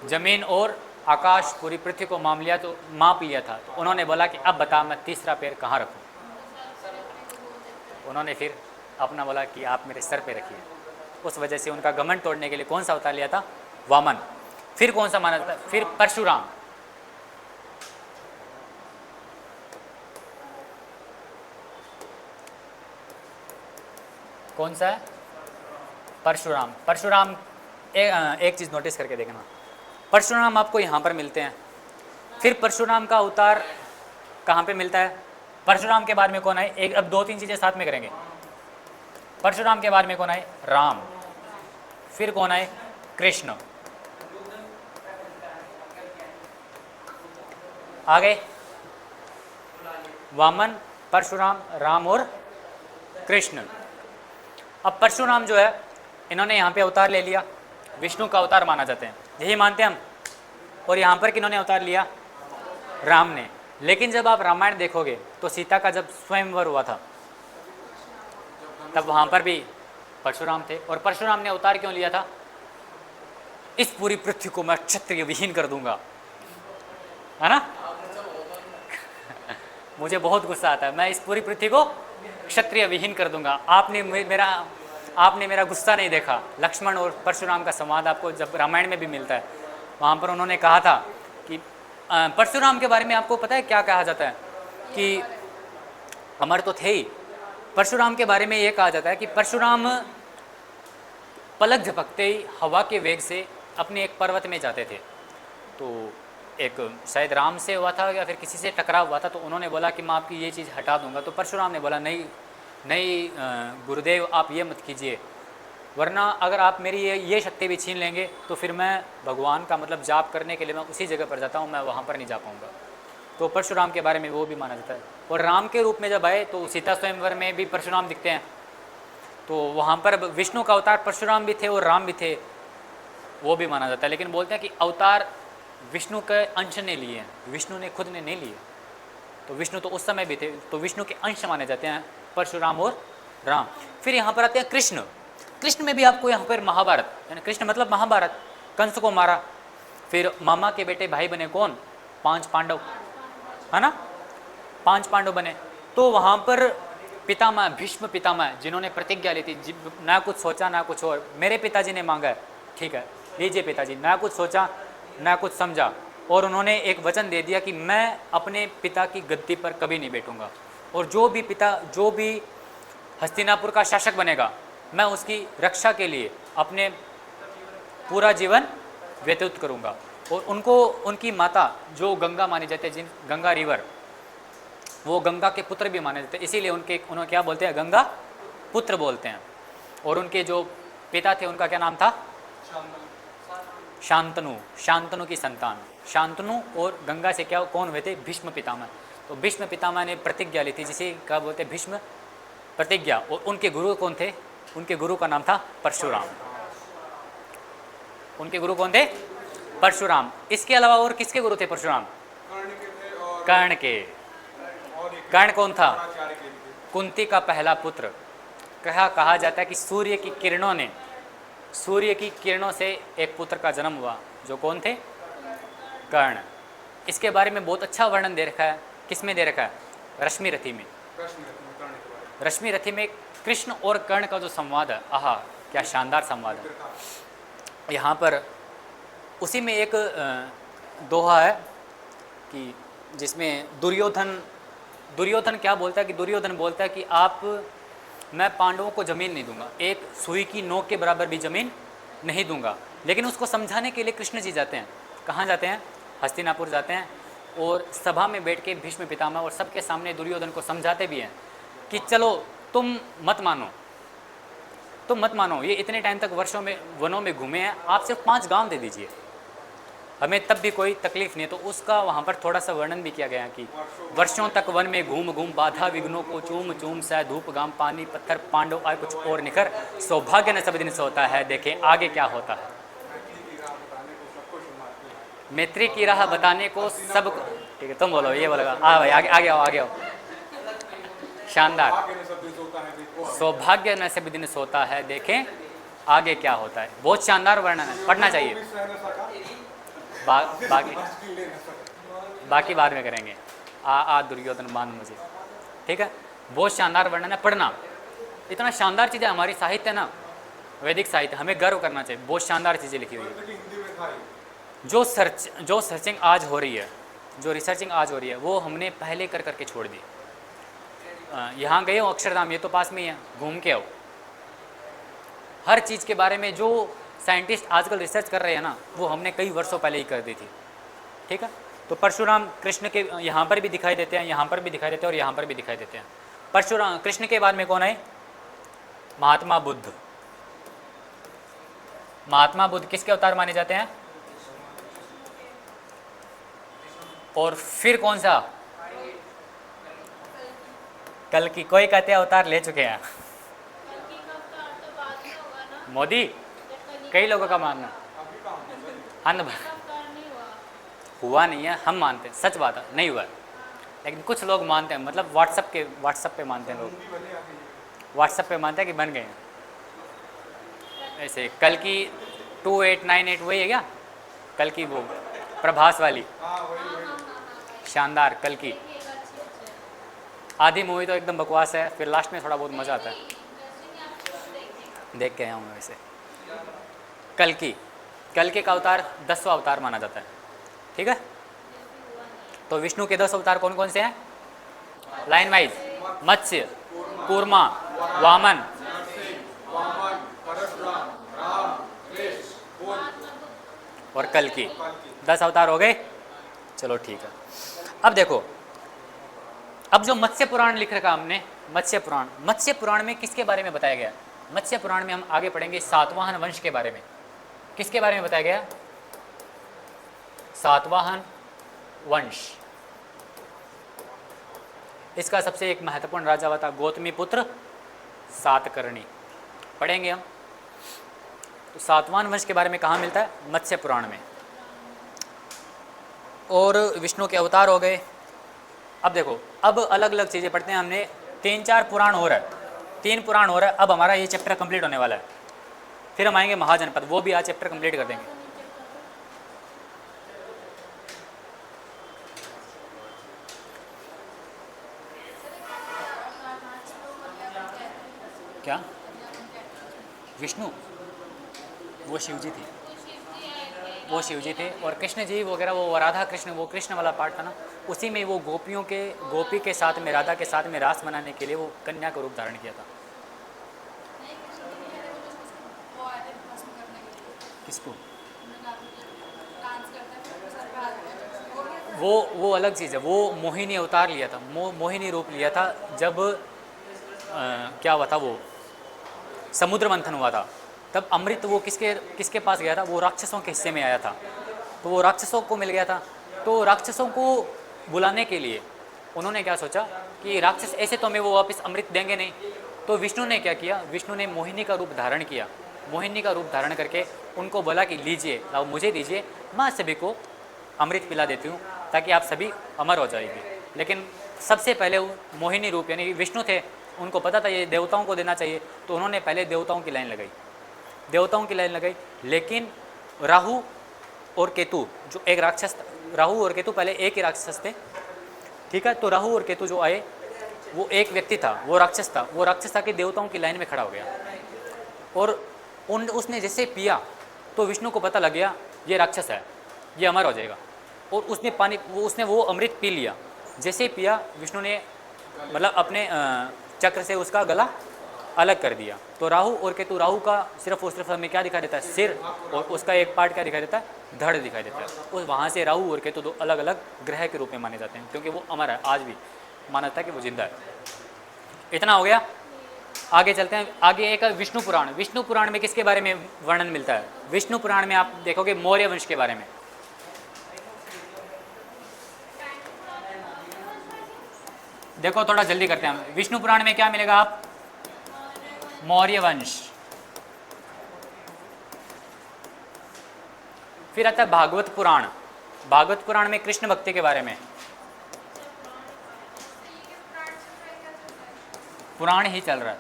ज़मीन और आकाश पूरी पृथ्वी को माप लिया था। तो उन्होंने बोला कि अब बता मैं तीसरा पैर कहाँ रखूँ। उन्होंने फिर अपना बोला कि आप मेरे सर पे रखिए। उस वजह से उनका घमंड तोड़ने के लिए कौन सा अवतार लिया था? वामन। फिर कौन सा माना जाता है? फिर परशुराम। कौन सा है? परशुराम। परशुराम एक चीज़ नोटिस करके देखना, परशुराम आपको यहाँ पर मिलते हैं। फिर परशुराम का अवतार कहाँ पे मिलता है? परशुराम के बारे में कौन आए? एक अब 2-3 चीज़ें साथ में करेंगे। परशुराम के बारे में कौन आए? राम। फिर कौन आए? कृष्ण। आगे वामन, परशुराम, राम और कृष्ण। अब परशुराम जो है, इन्होंने यहाँ पे अवतार ले लिया, विष्णु का अवतार माना जाते हैं, यही मानते हैं हम। और यहाँ पर किन्होंने अवतार लिया? राम ने। लेकिन जब आप रामायण देखोगे तो सीता का जब स्वयंवर हुआ था तब वहाँ पर भी परशुराम थे। और परशुराम ने अवतार क्यों लिया था? इस पूरी पृथ्वी को मैं क्षत्रिय विहीन कर दूंगा, है ना। मुझे बहुत गुस्सा आता है, मैं इस पूरी पृथ्वी को क्षत्रिय विहीन कर दूंगा। आपने मेरा गुस्सा नहीं देखा। लक्ष्मण और परशुराम का संवाद आपको जब रामायण में भी मिलता है, वहाँ पर उन्होंने कहा था कि परशुराम के बारे में आपको पता है क्या कहा जाता है? कि अमर तो थे ही। परशुराम के बारे में ये कहा जाता है कि परशुराम पलक झपकते ही हवा के वेग से अपने एक पर्वत में जाते थे। तो एक शायद राम से हुआ था या फिर किसी से टकराव हुआ था। तो उन्होंने बोला कि मैं आपकी ये चीज़ हटा दूंगा। तो परशुराम ने बोला नहीं नहीं गुरुदेव, आप ये मत कीजिए, वरना अगर आप मेरी ये शक्ति भी छीन लेंगे तो फिर मैं भगवान का मतलब जाप करने के लिए मैं उसी जगह पर जाता हूँ, मैं वहाँ पर नहीं जा पाऊँगा। तो परशुराम के बारे में वो भी माना जाता है। और राम के रूप में जब आए तो सीता स्वयंवर में भी परशुराम दिखते हैं। तो वहाँ पर विष्णु का अवतार परशुराम भी थे और राम भी थे, वो भी माना जाता है। लेकिन बोलते हैं कि अवतार विष्णु के अंश ने लिए हैं, विष्णु ने खुद ने नहीं लिए। तो विष्णु तो उस समय भी थे, तो विष्णु के अंश माने जाते हैं परशुराम और राम। फिर यहाँ पर आते हैं कृष्ण। कृष्ण में भी आपको यहाँ पर महाभारत, यानी कृष्ण मतलब महाभारत, कंस को मारा। फिर मामा के बेटे भाई बने कौन? 5 पांडव, है ना, 5 पांडव बने। तो वहाँ पर पितामह, भीष्म पितामह, जिन्होंने प्रतिज्ञा ली थी, ना कुछ सोचा ना कुछ और, मेरे पिताजी ने मांगा है, ठीक है लीजिए पिताजी, ना कुछ सोचा ना कुछ समझा, और उन्होंने एक वचन दे दिया कि मैं अपने पिता की गद्दी पर कभी नहीं बैठूंगा। और जो भी हस्तिनापुर का शासक बनेगा मैं उसकी रक्षा के लिए अपने पूरा जीवन व्यतीत करूँगा। और उनको उनकी माता जो गंगा मानी जाती है, जिन गंगा रिवर, वो गंगा के पुत्र भी माने जाते हैं, इसीलिए उन्हें क्या बोलते हैं, गंगा पुत्र बोलते हैं। और उनके जो पिता थे उनका क्या नाम था, शांतनु, शांतनु की संतान। शांतनु और गंगा से क्या कौन हुए थे, भीष्म पितामह। तो भीष्म पितामह ने प्रतिज्ञा ली थी, जिसे क्या बोलते हैं, भीष्म प्रतिज्ञा। और उनके गुरु कौन थे, उनके गुरु का नाम था परशुराम। उनके गुरु कौन थे, परशुराम। इसके अलावा और किसके गुरु थे परशुराम, कर्ण के। कर्ण कौन था, कुंती का पहला पुत्र। कहा जाता है कि सूर्य की किरणों से एक पुत्र का जन्म हुआ, जो कौन थे, कर्ण। इसके बारे में बहुत अच्छा वर्णन दे रखा है, किसमें दे रखा है, रश्मि रथी में। रश्मि रथी में कृष्ण और कर्ण का जो संवाद है, आहा क्या शानदार संवाद है। यहाँ पर उसी में एक दोहा है कि जिसमें दुर्योधन क्या बोलता है, कि दुर्योधन बोलता है कि मैं पांडवों को ज़मीन नहीं दूंगा, एक सुई की नोक के बराबर भी ज़मीन नहीं दूंगा। लेकिन उसको समझाने के लिए कृष्ण जी जाते हैं, कहाँ जाते हैं, हस्तिनापुर जाते हैं। और सभा में बैठ के भीष्म पितामह और सबके सामने दुर्योधन को समझाते भी हैं कि चलो तुम मत मानो, ये इतने टाइम तक वर्षों में वनों में घूमे हैं, आप सिर्फ 5 गांव दे दीजिए, हमें तब भी कोई तकलीफ नहीं है। तो उसका वहाँ पर थोड़ा सा वर्णन भी किया गया है कि वर्षों तक वन में घूम बाधा विघ्नों को चूम सह धूप गाम पानी पत्थर पांडव आए कुछ और निखर, सौभाग्य न सब दिन सोता है, देखें आगे क्या होता है। मैत्री की राह बताने को सब, ठीक है तुम बोलो, ये बोलेगा, भाई आगे आओ। शानदार, सौभाग्य न सब दिन सोता है, देखें आगे क्या होता है। बहुत शानदार वर्णन है, पढ़ना चाहिए। बाकी बाद में करेंगे। दुर्योधन मान मुझे, ठीक है। बहुत शानदार वर्णन है, पढ़ना। इतना शानदार चीज़ें हमारी साहित्य ना, वैदिक साहित्य, हमें गर्व करना चाहिए। बहुत शानदार चीज़ें लिखी हुई है। जो सर्चिंग आज हो रही है, जो रिसर्चिंग आज हो रही है, वो हमने पहले कर करके छोड़ दी। यहाँ गए हो अक्षरधाम, ये तो पास में ही है, घूम के आओ। हर चीज़ के बारे में जो साइंटिस्ट आजकल रिसर्च कर रहे हैं ना, वो हमने कई वर्षों पहले ही कर दी थी, ठीक है। तो परशुराम कृष्ण के यहाँ पर भी दिखाई देते हैं, यहाँ पर भी दिखाई देते हैं और यहाँ पर भी दिखाई देते हैं। परशुराम कृष्ण के बाद में कौन है, महात्मा बुद्ध। महात्मा बुद्ध किसके अवतार माने जाते हैं, और फिर कौन सा, कल की। कोई कहते हैं अवतार ले चुके हैं मोदी, कई लोगों का मानना हुआ नहीं है, हम मानते हैं, सच बात है नहीं हुआ है, लेकिन कुछ लोग मानते हैं, मतलब व्हाट्सएप पे मानते हैं लोग, व्हाट्सएप पे मानते हैं कि बन गए हैं। ऐसे कल की 2898 वही है क्या, कल की वो प्रभास वाली, शानदार। कल की आधी मूवी तो एकदम बकवास है, फिर लास्ट में थोड़ा बहुत मज़ा आता है, देख के आया हूँ वैसे। कल की का अवतार 10वां अवतार माना जाता है, ठीक है। तो विष्णु के 10 अवतार कौन कौन से हैं, लाइन वाइज, मत्स्य, कूर्मा, वामन, और कल की 10 अवतार हो गए। चलो ठीक है। अब देखो, अब जो मत्स्य पुराण लिख रखा हमने, मत्स्य पुराण में किसके बारे में बताया गया, मत्स्य पुराण में हम आगे पढ़ेंगे सातवाहन वंश के बारे में। किसके बारे में बताया गया, सातवाहन वंश। इसका सबसे एक महत्वपूर्ण राजा हुआ था गौतमी पुत्र सातकर्णी, पढ़ेंगे हम। तो सातवाहन वंश के बारे में कहाँ मिलता है, मत्स्य पुराण में। और विष्णु के अवतार हो गए। अब देखो, अब अलग अलग चीज़ें पढ़ते हैं हमने, 3-4 पुराण हो रहा है, 3 पुराण हो रहा है। अब हमारा ये चैप्टर कंप्लीट होने वाला है, फिर हम आएंगे महाजनपद, वो भी आज चैप्टर कंप्लीट कर देंगे। क्या विष्णु, वो शिव जी थे, वो शिव जी थे। और कृष्ण जी वगैरह, वो राधा कृष्ण, वो कृष्ण वाला पार्ट था ना, उसी में वो गोपी के साथ में, राधा के साथ में रास मनाने के लिए वो कन्या का रूप धारण किया था। किसको? वो अलग चीज़ है, वो मोहिनी अवतार लिया था, मोहिनी रूप लिया था जब क्या हुआ था, वो समुद्र मंथन हुआ था, तब अमृत वो किसके किसके पास गया था, वो राक्षसों के हिस्से में आया था, तो वो राक्षसों को मिल गया था। तो राक्षसों को बुलाने के लिए उन्होंने क्या सोचा कि राक्षस ऐसे तो हमें वो वापस अमृत देंगे नहीं, तो विष्णु ने क्या किया, विष्णु ने मोहिनी का रूप धारण किया, मोहिनी का रूप धारण करके उनको बोला कि लीजिए, लाओ मुझे दीजिए, मैं सभी को अमृत पिला देती हूँ ताकि आप सभी अमर हो जाएंगे। लेकिन सबसे पहले वो मोहिनी रूप यानी विष्णु थे, उनको पता था ये देवताओं को देना चाहिए, तो उन्होंने पहले देवताओं की लाइन लगाई, देवताओं की लाइन लगाई। लेकिन राहु और केतु जो एक राक्षस, राहु और केतु पहले एक ही राक्षस थे, ठीक है, तो राहु और केतु जो आए, वो एक व्यक्ति था, वो राक्षस था, वो राक्षस था कि देवताओं की लाइन में खड़ा हो गया, और उसने जैसे पिया तो विष्णु को पता लग गया ये राक्षस है, ये अमर हो जाएगा, और उसने पानी उसने वो अमृत पी लिया। जैसे ही पिया विष्णु ने मतलब अपने चक्र से उसका गला अलग कर दिया। तो राहु और केतु, राहु का सिर्फ और सिर्फ हमें क्या दिखाई देता है, सिर, और उसका एक पार्ट क्या दिखाई देता है, धड़ दिखाई देता है। उस वहाँ से राहु और केतु दो अलग अलग ग्रह के रूप में माने जाते हैं, क्योंकि वो अमर है, आज भी माना जाता है कि वो जिंदा है। इतना हो गया, आगे चलते हैं। आगे एक विष्णु पुराण। विष्णु पुराण में किसके बारे में वर्णन मिलता है? विष्णु पुराण में आप देखोगे मौर्य वंश के बारे में। देखो थोड़ा जल्दी करते हैं हम। विष्णु पुराण में क्या मिलेगा आप? मौर्य वंश। फिर आता है भागवत पुराण। भागवत पुराण में कृष्ण भक्ति के बारे में। पुराण ही चल रहा है,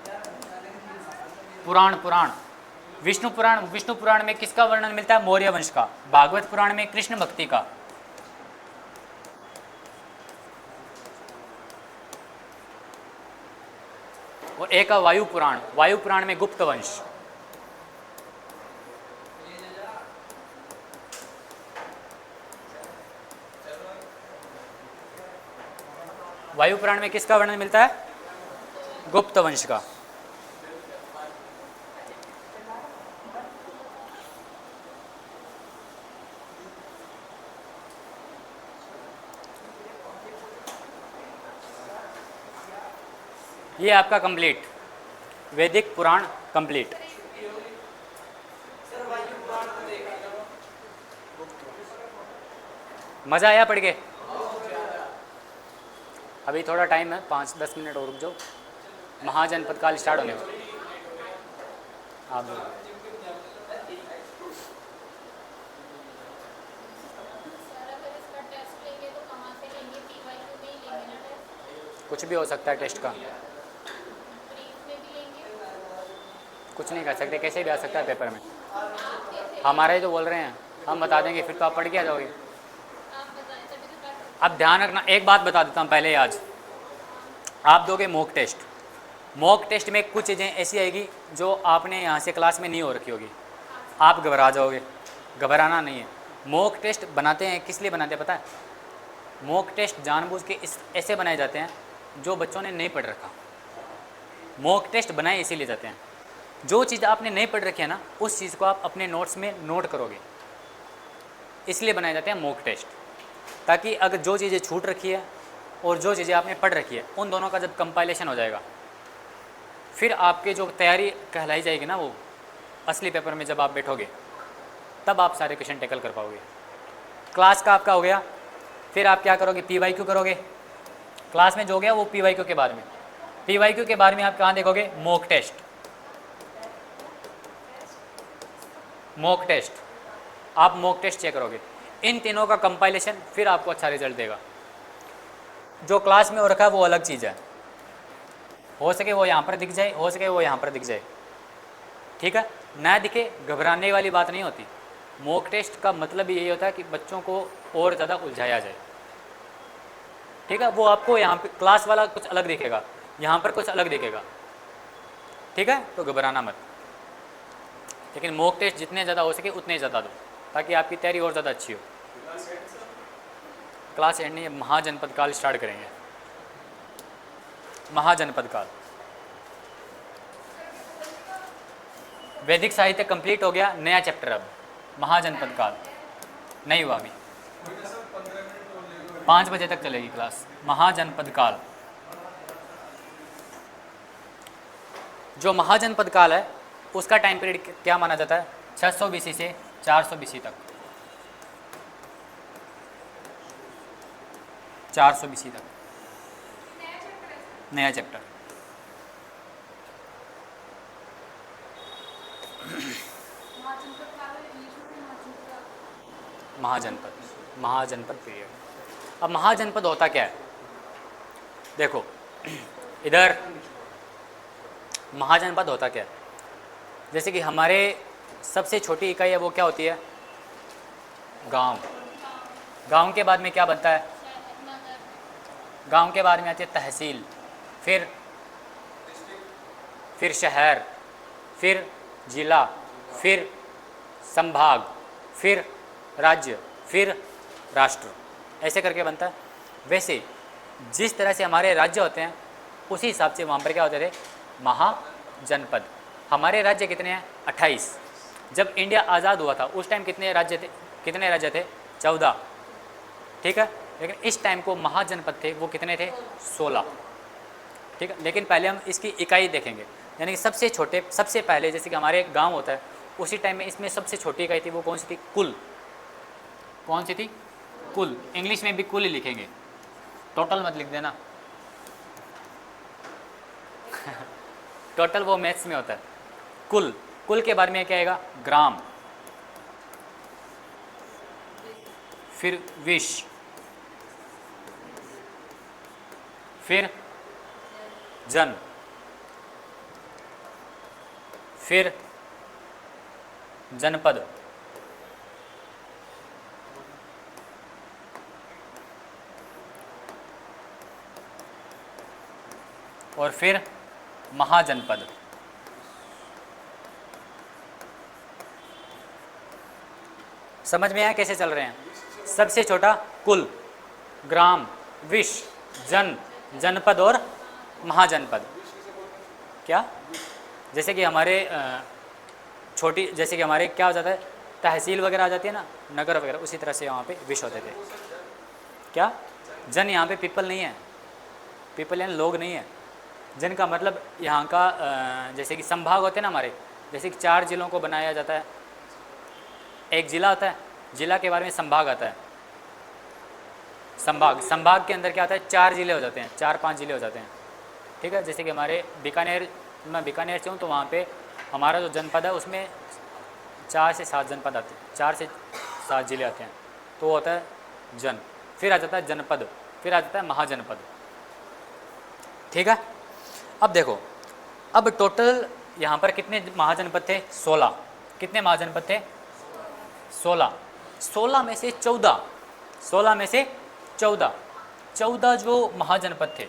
पुराण। विष्णु पुराण में किसका वर्णन मिलता है? मौर्य वंश का। भागवत पुराण में कृष्ण भक्ति का। और एक वायु पुराण में गुप्त वंश। वायु पुराण में किसका वर्णन मिलता है? गुप्त वंश का। ये आपका कंप्लीट वैदिक पुराण कंप्लीट। मज़ा आया पढ़ के? अभी थोड़ा टाइम है, 5-10 मिनट और रुक जाओ, महाजनपद काल स्टार्ट होने वाला। आप कुछ भी हो सकता है टेस्ट का, कुछ नहीं कर सकते, कैसे भी आ सकता है पेपर में। हमारे जो बोल रहे हैं हम बता देंगे, फिर तो आप पढ़ के आ जाओगे। अब ध्यान रखना, एक बात बता देता हूँ पहले, आज आप दोगे मॉक टेस्ट। मॉक टेस्ट में कुछ चीज़ें ऐसी आएगी जो आपने यहाँ से क्लास में नहीं हो रखी होगी, आप घबरा जाओगे। घबराना नहीं है। मॉक टेस्ट बनाते हैं किस लिए बनाते हैं पता है? मॉक टेस्ट जानबूझ के ऐसे बनाए जाते हैं जो बच्चों ने नहीं पढ़ रखा। मॉक टेस्ट बनाए इसीलिए जाते हैं, जो चीज़ आपने नहीं पढ़ रखी है ना, उस चीज़ को आप अपने नोट्स में नोट करोगे, इसलिए बनाए जाते हैं मॉक टेस्ट। ताकि अगर जो चीज़ें छूट रखी है और जो चीज़ें आपने पढ़ रखी है, उन दोनों का जब कंपाइलेशन हो जाएगा, फिर आपके जो तैयारी कहलाई जाएगी ना, वो असली पेपर में जब आप बैठोगे तब आप सारे क्वेश्चन टैकल कर पाओगे। क्लास का आपका हो गया, फिर आप क्या करोगे? PYQ करोगे। क्लास में जो गया वो PYQ के बारे में। PYQ के बारे में आप कहाँ देखोगे? Mock test. मॉक टेस्ट, आप मॉक टेस्ट चेक करोगे। इन तीनों का कंपाइलेशन फिर आपको अच्छा रिजल्ट देगा। जो क्लास में हो रखा है वो अलग चीज़ है, हो सके वो यहाँ पर दिख जाए, हो सके वो यहाँ पर दिख जाए, ठीक है ना? दिखे घबराने वाली बात नहीं होती। मॉक टेस्ट का मतलब यही होता है कि बच्चों को और ज़्यादा उलझाया जाए, ठीक है? वो आपको यहाँ पे क्लास वाला कुछ अलग दिखेगा, यहाँ पर कुछ अलग दिखेगा, ठीक है? तो घबराना मत। लेकिन मॉक टेस्ट जितने ज़्यादा हो सके उतने ज़्यादा दो, ताकि आपकी तैयारी और ज़्यादा अच्छी हो। क्लास एंड नहीं, महाजनपद काल स्टार्ट करेंगे। महाजनपद काल, वैदिक साहित्य कंप्लीट हो गया, नया चैप्टर अब महाजनपद काल नहीं हुआ अभी, 5 बजे तक चलेगी क्लास। महाजनपद काल, जो महाजनपद काल है उसका टाइम पीरियड क्या माना जाता है? 600 बीसी से 400 बीसी तक, 400 बीसी तक। नया चैप्टर। महाजनपद पीरियड। अब महाजनपद होता क्या है? देखो इधर महाजनपद होता क्या है? जैसे कि हमारे सबसे छोटी इकाई है वो क्या होती है? गांव। गांव के बाद में क्या बनता है? गांव के बाद में आती है तहसील, फिर शहर, फिर जिला, फिर संभाग, फिर राज्य, फिर राष्ट्र, ऐसे करके बनता है। वैसे जिस तरह से हमारे राज्य होते हैं उसी हिसाब से वहाँ पर क्या होते थे? महाजनपद। हमारे राज्य कितने हैं? 28। जब इंडिया आज़ाद हुआ था उस टाइम कितने राज्य थे? 14। ठीक है, लेकिन इस टाइम को महाजनपद थे वो कितने थे? 16। ठीक है, लेकिन पहले हम इसकी इकाई देखेंगे। यानी कि सबसे छोटे, सबसे पहले जैसे कि हमारे एक गाँव होता है उसी टाइम में इसमें सबसे छोटी इकाई थी वो कौन सी थी? कुल। कौन सी थी? कुल। इंग्लिश में भी कुल ही लिखेंगे, टोटल मत लिख देना टोटल वो मैथ्स में होता है। कुल, कुल के बारे में क्या आएगा? ग्राम, फिर विश, फिर जन, फिर जनपद, और फिर महाजनपद। समझ में आया कैसे चल रहे हैं? सबसे छोटा कुल, ग्राम, विश, जन, जनपद और महाजनपद। क्या? जैसे कि हमारे छोटी, जैसे कि हमारे क्या हो जाता है? तहसील वगैरह आ जाती है ना, नगर वगैरह, उसी तरह से वहाँ पे विश होते थे। क्या? जन यहाँ पे पीपल नहीं है, पीपल यानी लोग नहीं है। जन का मतलब यहाँ का जैसे कि संभाग होते हैं ना हमारे, जैसे कि 4 जिलों को बनाया जाता है। एक जिला होता है, जिला के बारे में संभाग आता है। संभाग, संभाग के अंदर क्या आता है? 4 जिले हो जाते हैं, 4-5 जिले हो जाते हैं। ठीक है, जैसे कि हमारे बीकानेर, मैं बीकानेर से हूँ तो वहाँ पे हमारा जो जनपद है उसमें 4 से 7 जनपद आते हैं, 4 से 7 जिले आते हैं, तो वो होता है जन। फिर आ जाता है जनपद, फिर आ जाता है महाजनपद। ठीक है, अब देखो, अब टोटल यहाँ पर कितने महाजनपद थे? 16। कितने महाजनपद थे? 16। 16 में से 14, 16 में से 14 जो महाजनपद थे,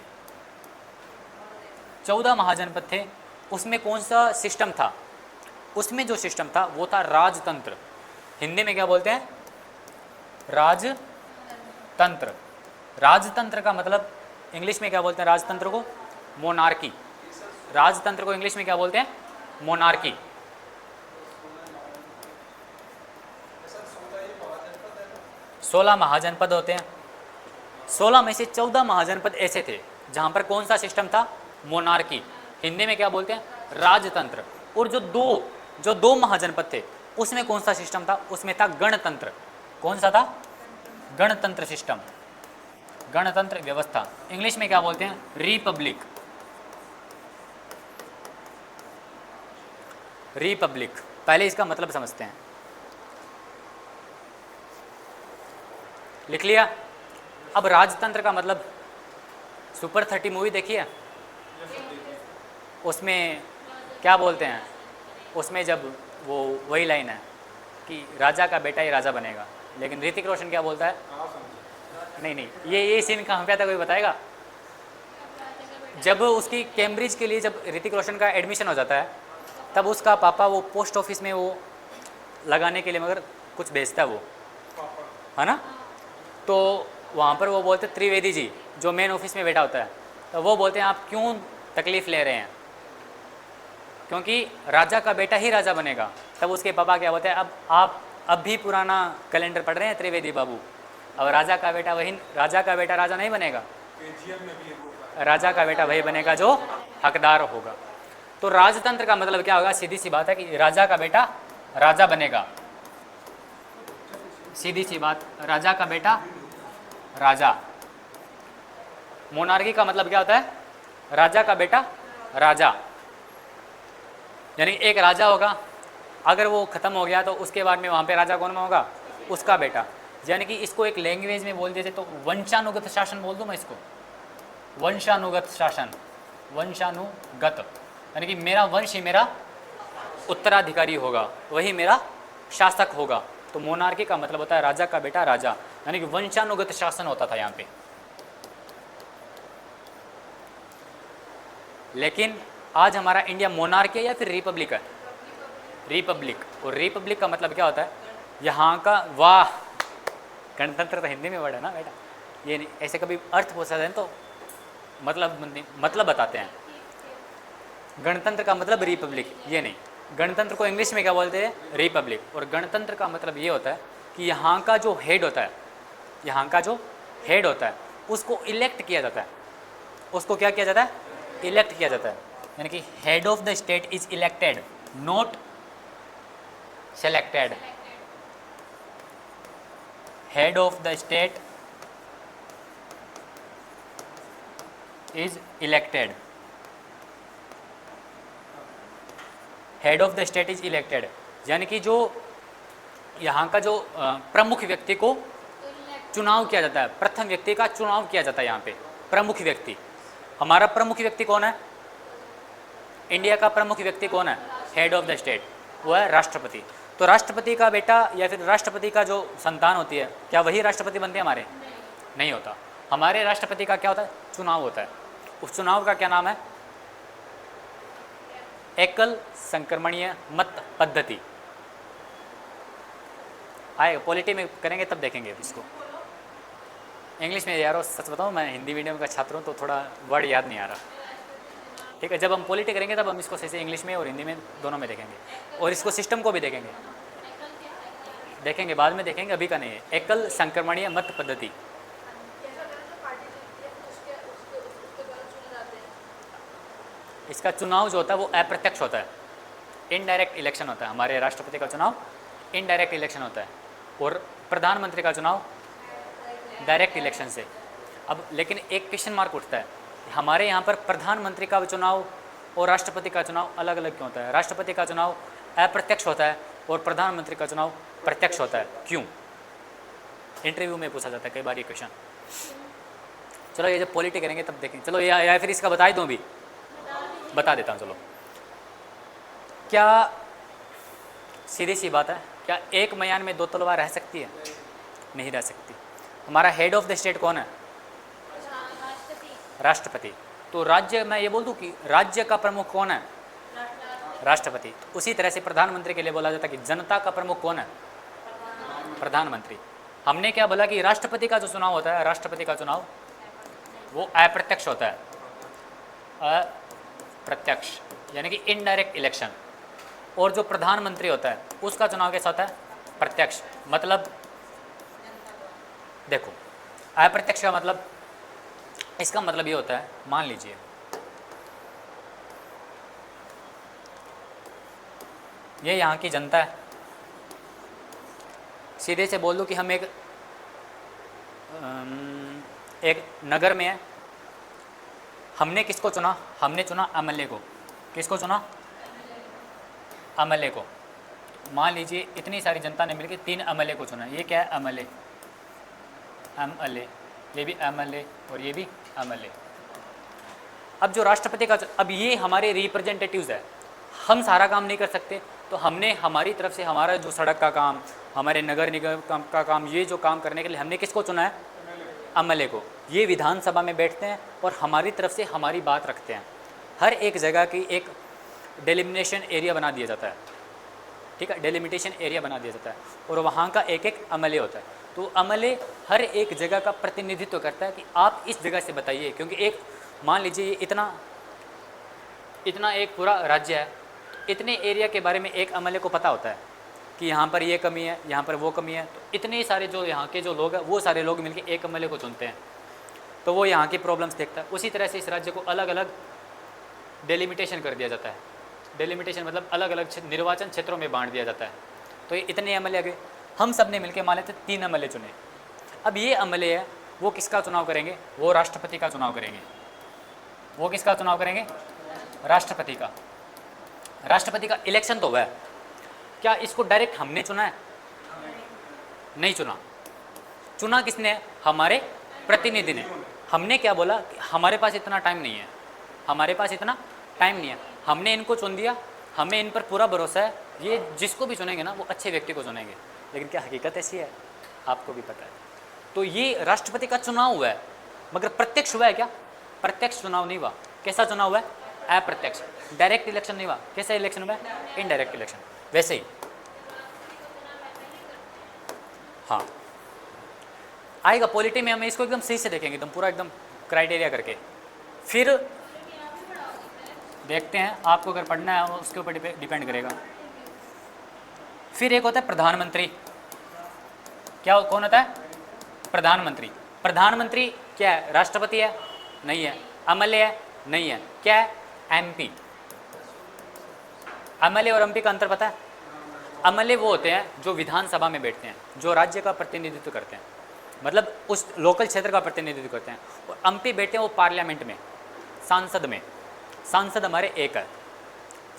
14 महाजनपद थे, उसमें कौन सा सिस्टम था? उसमें जो सिस्टम था वो था राजतंत्र। हिंदी में क्या बोलते हैं? राजतंत्र। राजतंत्र का मतलब इंग्लिश में क्या बोलते हैं? राजतंत्र को मोनार्की। राजतंत्र को इंग्लिश में क्या बोलते हैं? मोनार्की। सोलह महाजनपद होते हैं। 16 में से 14 महाजनपद ऐसे थे जहां पर कौन सा सिस्टम था? मोनार्की। हिंदी में क्या बोलते हैं? राजतंत्र। और जो दो महाजनपद थे उसमें कौन सा सिस्टम था? उसमें था गणतंत्र। कौन सा था? गणतंत्र सिस्टम, गणतंत्र व्यवस्था। इंग्लिश में क्या बोलते हैं? रिपब्लिक। रिपब्लिक। पहले इसका मतलब समझते हैं। लिख लिया? अब राजतंत्र का मतलब, सुपर 30 मूवी देखी है? उसमें क्या बोलते हैं? उसमें जब वो वही लाइन है कि राजा का बेटा ही राजा बनेगा, लेकिन ऋतिक रोशन क्या बोलता है? नहीं, ये सीन कहाँ पे आता है, कोई बताएगा? जब उसकी कैम्ब्रिज के लिए जब ऋतिक रोशन का एडमिशन हो जाता है तब उसका पापा वो पोस्ट ऑफिस में वो लगाने के लिए मगर कुछ भेजता है वो, है ना? तो वहाँ पर वो बोलते त्रिवेदी जी जो मेन ऑफिस में बैठा होता है, तो वो बोलते हैं आप क्यों तकलीफ़ ले रहे हैं, क्योंकि राजा का बेटा ही राजा बनेगा। तब उसके पापा क्या बोलते हैं? अब अब भी पुराना कैलेंडर पढ़ रहे हैं त्रिवेदी बाबू। अब राजा का बेटा वही, राजा का बेटा राजा नहीं बनेगा, राजा का बेटा वही बनेगा जो हकदार होगा। तो राजतंत्र का मतलब क्या होगा? सीधी सी बात है कि राजा का बेटा राजा बनेगा, सीधी सी बात, राजा का बेटा राजा। मोनार्की का मतलब क्या होता है? राजा का बेटा राजा, यानी एक राजा होगा, अगर वो खत्म हो गया तो उसके बाद में वहाँ पे राजा कौन होगा? उसका बेटा। यानी कि इसको एक लैंग्वेज में बोल देते तो वंशानुगत शासन बोल दूँ मैं इसको, वंशानुगत शासन, वंशानुगत, यानी कि मेरा वंश ही मेरा उत्तराधिकारी होगा, वही मेरा शासक होगा। तो मोनार्की का मतलब होता है राजा का बेटा राजा, यानी कि वंशानुगत शासन होता था यहाँ पे। लेकिन आज हमारा इंडिया मोनार्की है या फिर रिपब्लिक है? रिपब्लिक। और रिपब्लिक का मतलब क्या होता है? यहाँ का, वाह, गणतंत्र तो हिंदी में वर्ड है ना बेटा, ये नहीं, ऐसे कभी अर्थ पूछा जाए तो मतलब बताते हैं। गणतंत्र का मतलब रिपब्लिक, ये नहीं, गणतंत्र को इंग्लिश में क्या बोलते हैं? रिपब्लिक। और गणतंत्र का मतलब ये होता है कि यहाँ का जो हेड होता है, यहाँ का जो हेड होता है उसको इलेक्ट किया जाता है, उसको क्या किया जाता है? इलेक्ट किया जाता है, यानी कि head of the state is elected, not selected. Head of the state is elected, head of the state is elected, यानी कि जो यहाँ का जो प्रमुख व्यक्ति को चुनाव किया जाता है, प्रथम व्यक्ति का चुनाव किया जाता है यहाँ पे, प्रमुख व्यक्ति। हमारा प्रमुख व्यक्ति कौन है? इंडिया का प्रमुख व्यक्ति कौन है? हेड ऑफ द स्टेट, वो है राष्ट्रपति। तो राष्ट्रपति का बेटा या फिर राष्ट्रपति का जो संतान होती है, क्या वही राष्ट्रपति बनते हैं हमारे? नहीं होता। हमारे राष्ट्रपति का क्या होता है? चुनाव होता है। उस चुनाव का क्या नाम है? एकल संक्रमणीय मत पद्धति। आएगा, पॉलिटी में करेंगे तब देखेंगे इसको। इंग्लिश में यारो सच बताऊँ, मैं हिंदी मीडियम का छात्र हूँ तो थोड़ा वर्ड याद नहीं आ रहा। ठीक है, जब हम पॉलिटी करेंगे तब हम इसको सही से इंग्लिश में और हिंदी में दोनों में देखेंगे, और इसको सिस्टम को भी देखेंगे बाद में देखेंगे, अभी का नहीं है। एकल संक्रमणीय मत पद्धति, इसका चुनाव जो होता है वो अप्रत्यक्ष होता है, इनडायरेक्ट इलेक्शन होता है। हमारे राष्ट्रपति का चुनाव इनडायरेक्ट इलेक्शन होता है, और प्रधानमंत्री का चुनाव डायरेक्ट इलेक्शन से। अब लेकिन एक क्वेश्चन मार्क उठता है, हमारे यहाँ पर प्रधानमंत्री का चुनाव और राष्ट्रपति का चुनाव अलग अलग क्यों होता है? राष्ट्रपति का चुनाव अप्रत्यक्ष होता है और प्रधानमंत्री का चुनाव प्रत्यक्ष होता है, क्यों? इंटरव्यू में पूछा जाता है कई बार ये क्वेश्चन। चलो ये जब पॉलिटी करेंगे तब देखेंगे। चलो या फिर इसका बता दूँ, भी बता देता हूँ। चलो, क्या सीधी सी बात है, क्या एक मयान में दो तलवार रह सकती है? नहीं रह सकती। हमारा हेड ऑफ द स्टेट कौन है? राष्ट्रपति। तो राज्य, मैं ये बोल दूं कि राज्य का प्रमुख कौन है? राष्ट्रपति। तो उसी तरह से प्रधानमंत्री के लिए बोला जाता है कि जनता का प्रमुख कौन है? प्रधानमंत्री। हमने क्या बोला कि राष्ट्रपति का जो चुनाव होता है, राष्ट्रपति का चुनाव वो अप्रत्यक्ष होता है, अप्रत्यक्ष यानी कि इनडायरेक्ट इलेक्शन। और जो प्रधानमंत्री होता है उसका चुनाव कैसा होता है? प्रत्यक्ष। मतलब देखो, अप्रत्यक्ष का मतलब, इसका मतलब ये होता है, मान लीजिए ये यहाँ की जनता है, सीधे से बोल दो कि हम एक नगर में है, हमने किसको चुना? हमने चुना एमएलए को। किसको चुना? एमएलए को। मान लीजिए इतनी सारी जनता ने मिलकर 3 एमएलए को चुना। ये क्या है? एमएलए, एमएलए, ये भी एमएलए और ये भी एमएलए। अब जो राष्ट्रपति का, अब ये हमारे रिप्रेजेंटेटिव्स है, हम सारा काम नहीं कर सकते, तो हमने हमारी तरफ से हमारा जो सड़क का काम, हमारे नगर निगम का काम, ये जो काम करने के लिए हमने किसको चुना है? एमएलए को। ये विधानसभा में बैठते हैं और हमारी तरफ से हमारी बात रखते हैं। हर एक जगह की एक डेलिमिनेशन एरिया बना दिया जाता है, ठीक है, डेलिमिटेशन एरिया बना दिया जाता है, और वहाँ का एक एक एमएलए होता है। तो एमएलए हर एक जगह का प्रतिनिधित्व करता है कि आप इस जगह से बताइए, क्योंकि एक, मान लीजिए इतना एक पूरा राज्य है, इतने एरिया के बारे में एक एमएलए को पता होता है, कि यहाँ पर ये कमी है, यहाँ पर वो कमी है, तो इतने सारे जो यहाँ के जो लोग हैं वो सारे लोग मिलकर एक एमएलए को चुनते हैं, तो वो यहाँ की प्रॉब्लम्स देखता है। उसी तरह से इस राज्य को अलग अलग डेलिमिटेशन कर दिया जाता है। डेलिमिटेशन मतलब अलग अलग निर्वाचन क्षेत्रों में बांट दिया जाता है। तो ये इतने एमएलए आ गए, हम सब ने मिलकर मान लेते 3 एमएलए चुने। अब ये एमएलए है वो किसका चुनाव करेंगे? वो राष्ट्रपति का चुनाव करेंगे। वो किसका चुनाव करेंगे? राष्ट्रपति का। राष्ट्रपति का इलेक्शन तो हुआ है, क्या इसको डायरेक्ट हमने चुना है? नहीं चुना। चुना किसने है? हमारे प्रतिनिधि ने। हमने क्या बोला कि हमारे पास इतना टाइम नहीं है, हमारे पास इतना टाइम नहीं है, हमने इनको चुन दिया, हमें इन पर पूरा भरोसा है, ये जिसको भी चुनेंगे ना वो अच्छे व्यक्ति को चुनेंगे। लेकिन क्या हकीकत ऐसी है? आपको भी पता है। तो ये राष्ट्रपति का चुनाव हुआ है, मगर प्रत्यक्ष हुआ है क्या? प्रत्यक्ष चुनाव नहीं हुआ। कैसा चुनाव हुआ है? अप्रत्यक्ष, डायरेक्ट इलेक्शन नहीं हुआ। कैसा इलेक्शन हुआ है? Indirect election. वैसे ही हाँ आएगा पॉलिटी में, हम इसको एकदम सही से देखेंगे, एकदम पूरा एकदम क्राइटेरिया करके, फिर देखते हैं आपको अगर पढ़ना है उसके ऊपर डिपेंड करेगा। फिर एक होता है प्रधानमंत्री। क्या कौन होता है? प्रधानमंत्री। प्रधानमंत्री क्या है? राष्ट्रपति है? नहीं है। एमएलए है? नहीं है। क्या है? एमपी। एमएलए और एमपी का अंतर पता है? एमएलए वो होते हैं जो विधानसभा में बैठते हैं, जो राज्य का प्रतिनिधित्व करते हैं, मतलब उस लोकल क्षेत्र का प्रतिनिधित्व करते हैं। और एमपी बैठते हैं वो पार्लियामेंट में, सांसद में। सांसद हमारे एक है,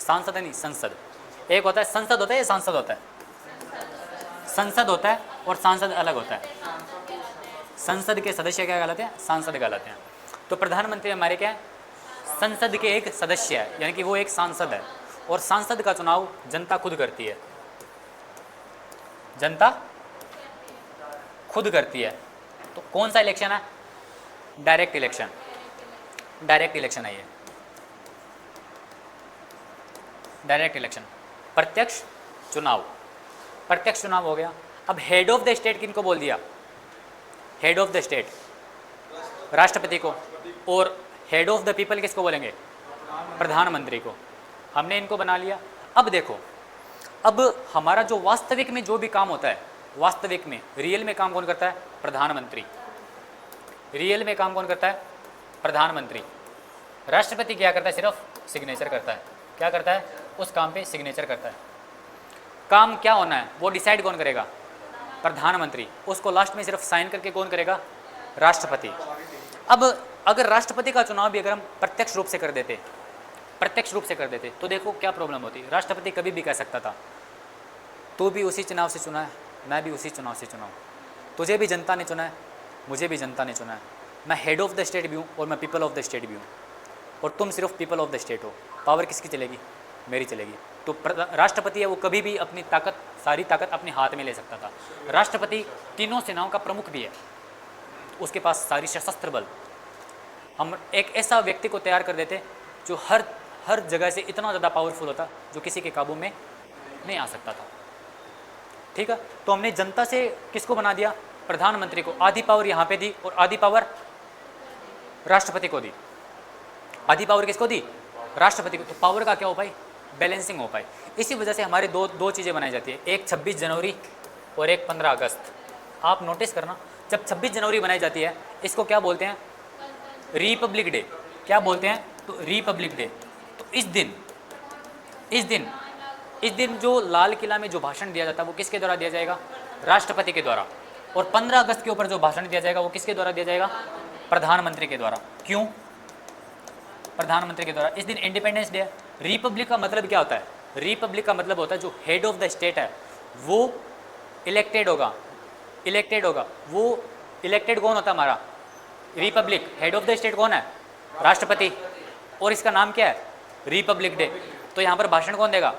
सांसद नहीं संसद। एक होता है संसद होता है या सांसद होता है? संसद होता है और सांसद अलग होता है। संसद के सदस्य क्या कहलाते हैं? सांसद कहलाते हैं। तो प्रधानमंत्री हमारे क्या है? संसद के एक सदस्य है, यानी कि वो एक सांसद है। और सांसद का चुनाव जनता खुद करती है, जनता खुद करती है। तो कौन सा इलेक्शन है? Direct election. डायरेक्ट इलेक्शन है ये, डायरेक्ट इलेक्शन, प्रत्यक्ष चुनाव। प्रत्यक्ष चुनाव हो गया। अब हेड ऑफ द स्टेट किनको बोल दिया? हेड ऑफ द स्टेट राष्ट्रपति को, और हेड ऑफ द पीपल किसको बोलेंगे? प्रधानमंत्री को। हमने इनको बना लिया। अब देखो, अब हमारा जो वास्तविक में जो भी काम होता है, वास्तविक में रियल में काम कौन करता है? प्रधानमंत्री। रियल में काम कौन करता है? प्रधानमंत्री। राष्ट्रपति क्या करता है? सिर्फ सिग्नेचर करता है। क्या करता है? उस काम पे सिग्नेचर करता है। काम क्या होना है वो डिसाइड कौन करेगा? प्रधानमंत्री। उसको लास्ट में सिर्फ साइन करके कौन करेगा? राष्ट्रपति। अब अगर राष्ट्रपति का चुनाव भी अगर हम प्रत्यक्ष रूप से कर देते, प्रत्यक्ष रूप से कर देते, तो देखो क्या प्रॉब्लम होती। राष्ट्रपति कभी भी कह सकता था तू भी उसी चुनाव से चुना है, मैं भी उसी चुनाव से चुना हूँ, तुझे भी जनता ने चुना है, मुझे भी जनता ने चुना है, मैं हेड ऑफ द स्टेट भी हूँ और मैं पीपल ऑफ द स्टेट भी हूँ, और तुम सिर्फ पीपल ऑफ द स्टेट हो। पावर किसकी चलेगी? मेरी चलेगी। तो राष्ट्रपति है वो कभी भी अपनी ताकत, सारी ताकत अपने हाथ में ले सकता था। राष्ट्रपति तीनों सेनाओं का प्रमुख भी है, उसके पास सारी सशस्त्र बल। हम एक ऐसा व्यक्ति को तैयार कर देते जो हर जगह से इतना ज़्यादा पावरफुल होता जो किसी के काबू में नहीं आ सकता था। ठीक है, तो हमने जनता से किसको बना दिया? प्रधानमंत्री को। आधी पावर यहाँ पे दी और आधी पावर राष्ट्रपति को दी। आधी पावर किसको दी? राष्ट्रपति को। तो पावर का क्या हो पाई? बैलेंसिंग हो पाई। इसी वजह से हमारे दो चीज़ें बनाई जाती है, एक 26 जनवरी और एक 15 अगस्त। आप नोटिस करना, जब 26 जनवरी बनाई जाती है इसको क्या बोलते हैं? Republic day. क्या बोलते हैं? तो रिपब्लिक डे। तो इस दिन जो लाल किला में जो भाषण दिया जाता है वो किसके द्वारा दिया जाएगा? राष्ट्रपति के द्वारा। और 15 अगस्त के ऊपर जो भाषण दिया जाएगा वो किसके द्वारा दिया जाएगा? प्रधानमंत्री के द्वारा। क्यों? प्रधानमंत्री के द्वारा। इस दिन इंडिपेंडेंस डे है। रिपब्लिक का मतलब क्या होता है? रिपब्लिक का मतलब होता है जो हेड ऑफ द स्टेट है वो इलेक्टेड होगा। वो इलेक्टेड कौन होता है? हमारा Republic. Head of the state कौन है? राष्ट्रपति। और इसका नाम क्या है? Republic day. तो यहाँ पर भाषण कौन देगा?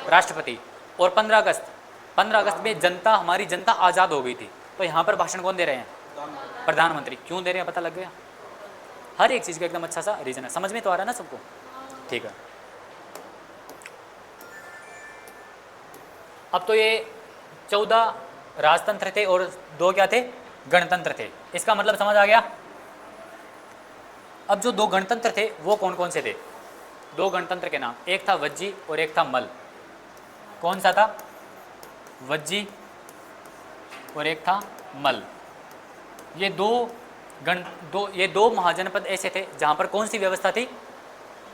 राष्ट्रपति। और 15 अगस्त में जनता, हमारी जनता आज़ाद हो गई थी, तो यहाँ पर भाषण कौन दे रहे हैं? प्रधानमंत्री। क्यों दे रहे हैं? पता लग गया। हर एक चीज़ का एकदम अच्छा सा रीज़न है। समझ में तो आ रहा है ना सबको? ठीक है। अब तो ये 14 राजतंत्र थे और 2 क्या थे? गणतंत्र थे। इसका मतलब समझ आ गया? अब जो 2 गणतंत्र थे वो कौन कौन से थे? 2 गणतंत्र के नाम, एक था वज्जी और एक था मल। कौन सा था? वज्जी और एक था मल। ये दो महाजनपद ऐसे थे जहाँ पर कौन सी व्यवस्था थी?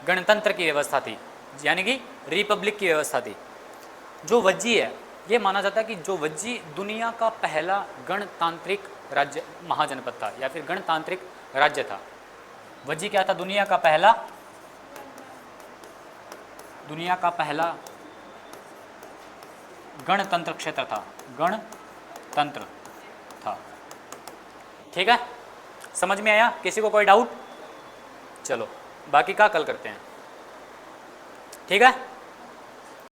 गणतंत्र की व्यवस्था थी, यानी कि रिपब्लिक की व्यवस्था थी। जो वज्जी है, ये माना जाता है कि जो वज्जी दुनिया का पहला गणतांत्रिक राज्य महाजनपद था या फिर गणतांत्रिक राज्य था। वज्जी क्या था? दुनिया का पहला गणतंत्र क्षेत्र था, गणतंत्र था। ठीक है, समझ में आया? किसी को कोई डाउट? चलो बाकी का कल करते हैं, ठीक है।